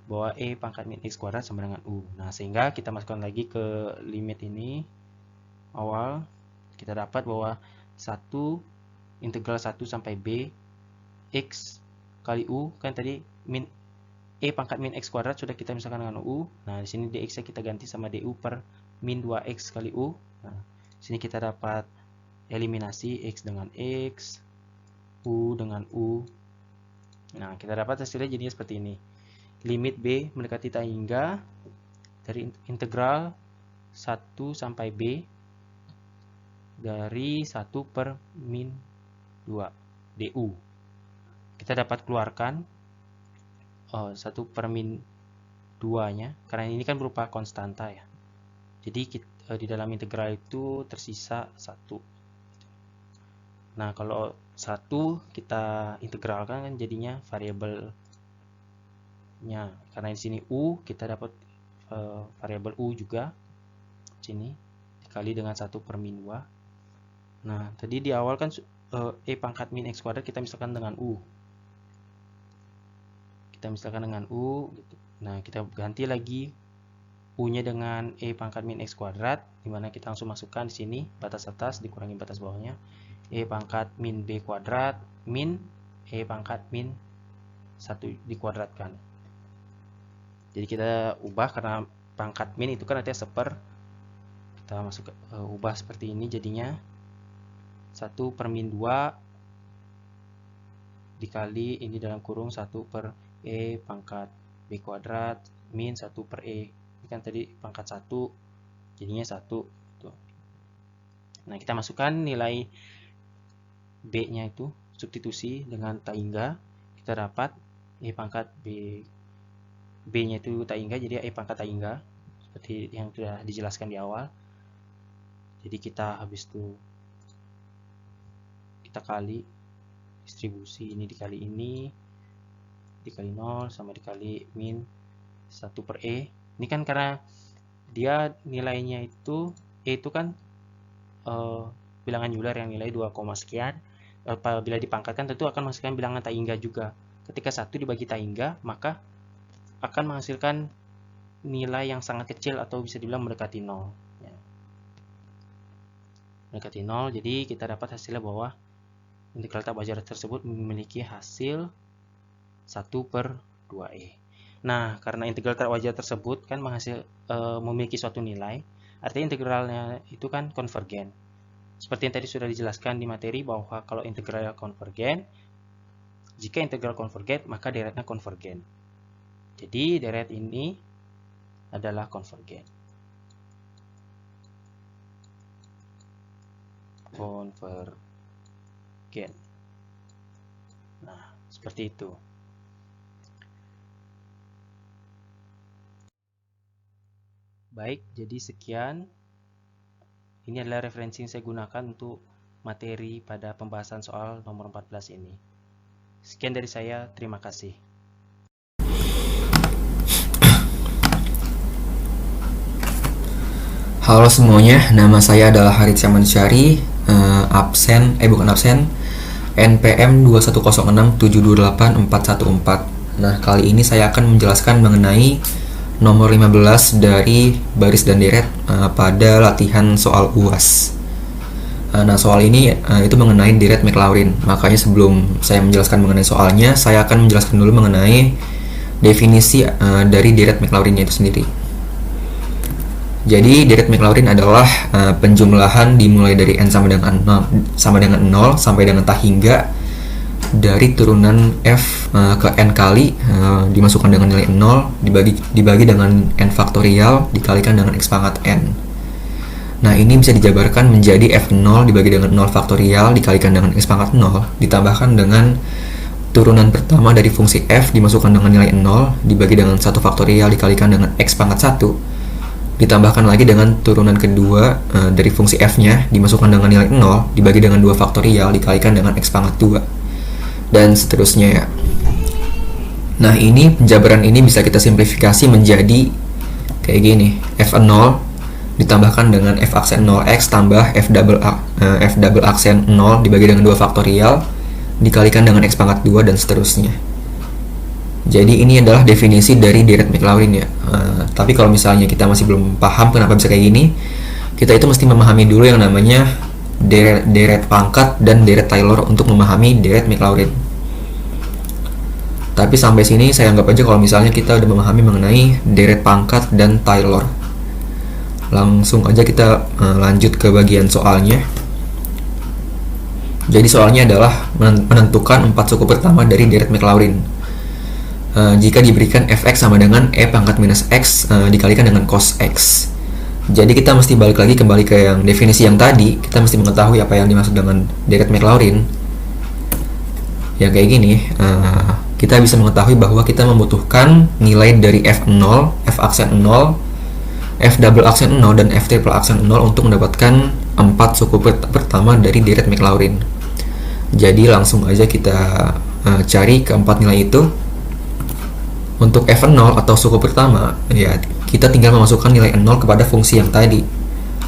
bahwa E pangkat min X kuadrat sama dengan U. Nah, sehingga kita masukkan lagi ke limit ini awal, kita dapat bahwa 1 integral 1 sampai B X kali U, kan tadi min E pangkat min X kuadrat sudah kita misalkan dengan U. Nah, di sini dx kita ganti sama du per min 2x kali U. Nah, di sini kita dapat eliminasi X dengan X, U dengan U. Nah, kita dapat hasilnya jadinya seperti ini. Limit B mendekati tak hingga dari integral 1 sampai B dari 1 per min 2 du. Kita dapat keluarkan 1 per min 2 nya, karena ini kan berupa konstanta ya. Jadi di dalam integral itu tersisa 1. Nah, kalau 1 kita integralkan kan jadinya variabelnya. Karena di sini U kita dapat variabel U juga. Sini dikali dengan 1 per min 2. Nah, tadi di awal kan E pangkat min X kuadrat kita misalkan dengan U. Kita misalkan dengan U gitu. Nah, kita ganti lagi U-nya dengan E pangkat min X kuadrat, dimana kita langsung masukkan di sini batas atas dikurangi batas bawahnya. E pangkat min B kuadrat min E pangkat min 1 dikuadratkan. Jadi kita ubah karena pangkat min itu kan artinya seper. Kita masuk ubah seperti ini jadinya 1 per min 2 dikali ini dalam kurung 1 per E pangkat B kuadrat min 1 per E. Ini kan tadi pangkat 1 jadinya 1 tuh. Nah, kita masukkan nilai B nya itu substitusi dengan tak hingga, kita dapat E pangkat B nya itu tak hingga, jadi E pangkat tak hingga seperti yang sudah dijelaskan di awal. Jadi kita habis itu kita kali distribusi ini dikali 0 sama dikali min 1 per E. Ini kan karena dia nilainya itu E itu kan bilangan Euler yang nilai 2, sekian. Apabila dipangkatkan tentu akan menghasilkan bilangan tak hingga juga. Ketika 1 dibagi tak hingga, maka akan menghasilkan nilai yang sangat kecil atau bisa dibilang mendekati 0 ya. Mendekati 0, jadi kita dapat hasilnya bahwa integral tak wajar tersebut memiliki hasil 1 per 2E. Nah, karena integral tak wajar tersebut kan memiliki suatu nilai, artinya integralnya itu kan konvergen. Seperti yang tadi sudah dijelaskan di materi bahwa kalau integralnya konvergen, jika integral konvergen maka deretnya konvergen. Jadi deret ini adalah konvergen. Konvergen. Nah, seperti itu. Baik, jadi sekian. Ini adalah referensi yang saya gunakan untuk materi pada pembahasan soal nomor 14 ini. Sekian dari saya, terima kasih. Halo semuanya, nama saya adalah Harith Syamandsyari, NPM 21067284414. Nah, kali ini saya akan menjelaskan mengenai nomor 15 dari baris dan deret pada latihan soal UAS. Nah, soal ini itu mengenai deret Maclaurin. Makanya sebelum saya menjelaskan mengenai soalnya, saya akan menjelaskan dulu mengenai definisi dari deret Maclaurinnya itu sendiri. Jadi deret Maclaurin adalah penjumlahan dimulai dari n sama dengan 0 sampai dengan tak hingga dari turunan f ke n kali dimasukkan dengan nilai 0 dibagi dengan n faktorial dikalikan dengan x pangkat n. Nah, ini bisa dijabarkan menjadi f0 dibagi dengan 0 faktorial dikalikan dengan x pangkat 0 ditambahkan dengan turunan pertama dari fungsi f dimasukkan dengan nilai 0 dibagi dengan 1 faktorial dikalikan dengan x pangkat 1 ditambahkan lagi dengan turunan kedua dari fungsi f-nya dimasukkan dengan nilai 0 dibagi dengan 2 faktorial dikalikan dengan x pangkat 2 dan seterusnya ya. Nah, ini penjabaran ini bisa kita simplifikasi menjadi kayak gini. f0 ditambahkan dengan f aksen 0x tambah f double aksen 0 dibagi dengan 2 faktorial dikalikan dengan x pangkat 2 dan seterusnya. Jadi ini adalah definisi dari deret Maclaurin ya. Tapi kalau misalnya kita masih belum paham kenapa bisa kayak gini, kita itu mesti memahami dulu yang namanya deret pangkat dan deret Taylor untuk memahami deret Maclaurin. Tapi sampai sini saya anggap aja kalau misalnya kita udah memahami mengenai deret pangkat dan Taylor. Langsung aja kita lanjut ke bagian soalnya. Jadi soalnya adalah menentukan 4 suku pertama dari deret Maclaurin. Jika diberikan fx sama dengan e pangkat minus x dikalikan dengan cos x. Jadi kita mesti balik lagi kembali ke yang definisi yang tadi. Kita mesti mengetahui apa yang dimaksud dengan deret Maclaurin. Yang kayak gini, kita bisa mengetahui bahwa kita membutuhkan nilai dari f0, f aksen 0, f double aksen 0 dan f triple aksen 0 untuk mendapatkan 4 suku pertama dari deret Maclaurin. Jadi langsung aja kita cari keempat nilai itu. Untuk f0 atau suku pertama ya kita tinggal memasukkan nilai 0 kepada fungsi yang tadi.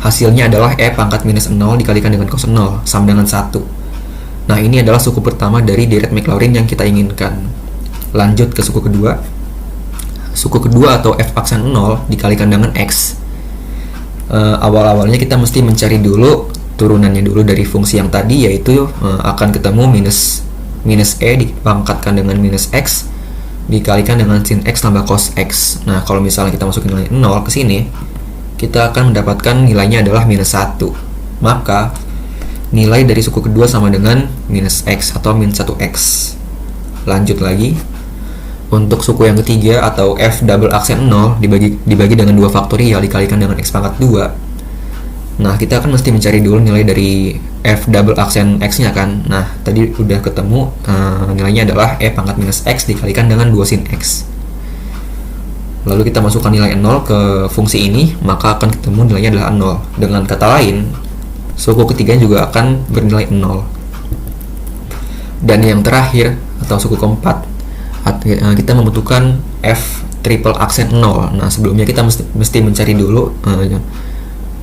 Hasilnya adalah e pangkat minus 0 dikalikan dengan cos 0 sama dengan 1. Nah, ini adalah suku pertama dari deret Maclaurin yang kita inginkan. Lanjut ke suku kedua. Suku kedua atau f aksen 0 dikalikan dengan x. Awal-awalnya kita mesti mencari dulu turunannya dulu dari fungsi yang tadi, yaitu akan ketemu minus e dipangkatkan dengan minus x dikalikan dengan sin x tambah cos x. Nah, kalau misalnya kita masukin nilai 0 ke sini, kita akan mendapatkan nilainya adalah minus 1. Maka nilai dari suku kedua sama dengan minus x atau min 1x. Lanjut lagi. Untuk suku yang ketiga atau f double aksen 0 dibagi dengan 2 faktorial dikalikan dengan x pangkat 2. Nah, kita akan mesti mencari dulu nilai dari f double aksen x-nya kan. Nah, tadi udah ketemu nilainya adalah e pangkat minus x dikalikan dengan 2 sin x. Lalu kita masukkan nilai 0 ke fungsi ini, maka akan ketemu nilainya adalah 0. Dengan kata lain, suku ketiga juga akan bernilai 0. Dan yang terakhir atau suku keempat, kita membutuhkan f triple aksen 0. Nah, sebelumnya kita mesti mencari dulu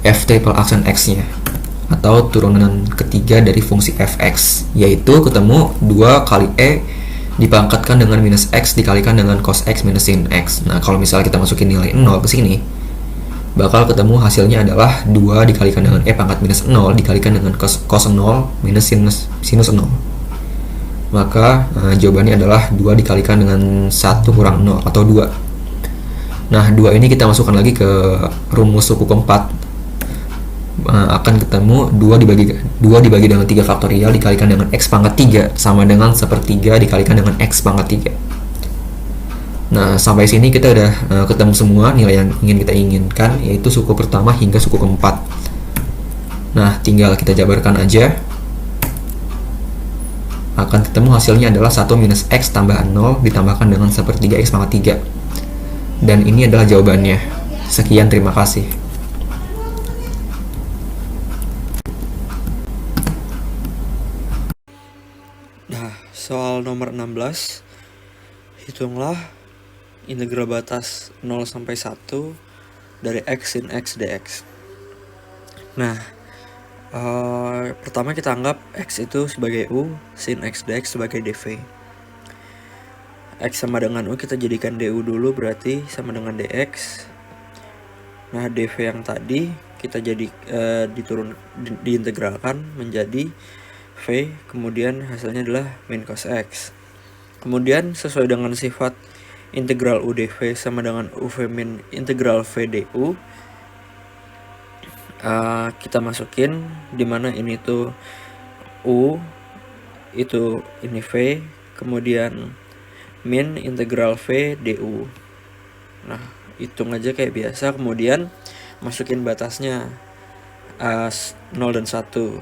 f triple aksen x-nya atau turunan ketiga dari fungsi fx, yaitu ketemu 2 kali e dipangkatkan dengan minus x dikalikan dengan cos x minus sin x. Nah, kalau misalnya kita masukin nilai 0 ke sini, bakal ketemu hasilnya adalah 2 dikalikan dengan e pangkat minus 0 dikalikan dengan cos 0 minus sinus 0. Maka jawabannya adalah 2 dikalikan dengan 1 kurang 0 atau 2. Nah, 2 ini kita masukkan lagi ke rumus suku keempat. Akan ketemu 2 dibagi dengan 3 faktorial dikalikan dengan x pangkat 3 sama dengan 1/3 dikalikan dengan x pangkat 3. Nah, sampai sini kita udah ketemu semua nilai yang ingin kita inginkan, yaitu suku pertama hingga suku keempat. Nah, tinggal kita jabarkan aja. Akan ketemu hasilnya adalah 1 minus x tambah 0 ditambahkan dengan 1/3 x pangkat 3. Dan ini adalah jawabannya. Sekian, terima kasih. Nah, soal nomor 16. Hitunglah integral batas 0 sampai 1 dari x sin x dx. Nah, pertama kita anggap x itu sebagai u, sin x dx sebagai dv. X sama dengan u kita jadikan du dulu, berarti sama dengan dx. Nah, dv yang tadi kita jadi diintegralkan menjadi v, kemudian hasilnya adalah min cos x. Kemudian sesuai dengan sifat integral u dv sama dengan uv min integral v du, kita masukin dimana ini tuh u itu ini V, kemudian min integral V du. Nah, hitung aja kayak biasa, kemudian masukin batasnya 0 dan 1.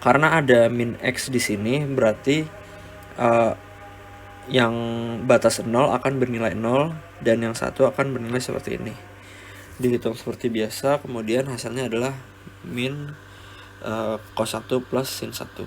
Karena ada min X di sini, berarti yang batas 0 akan bernilai 0 dan yang 1 akan bernilai seperti ini. Dihitung seperti biasa, kemudian hasilnya adalah min cos 1 plus sin 1.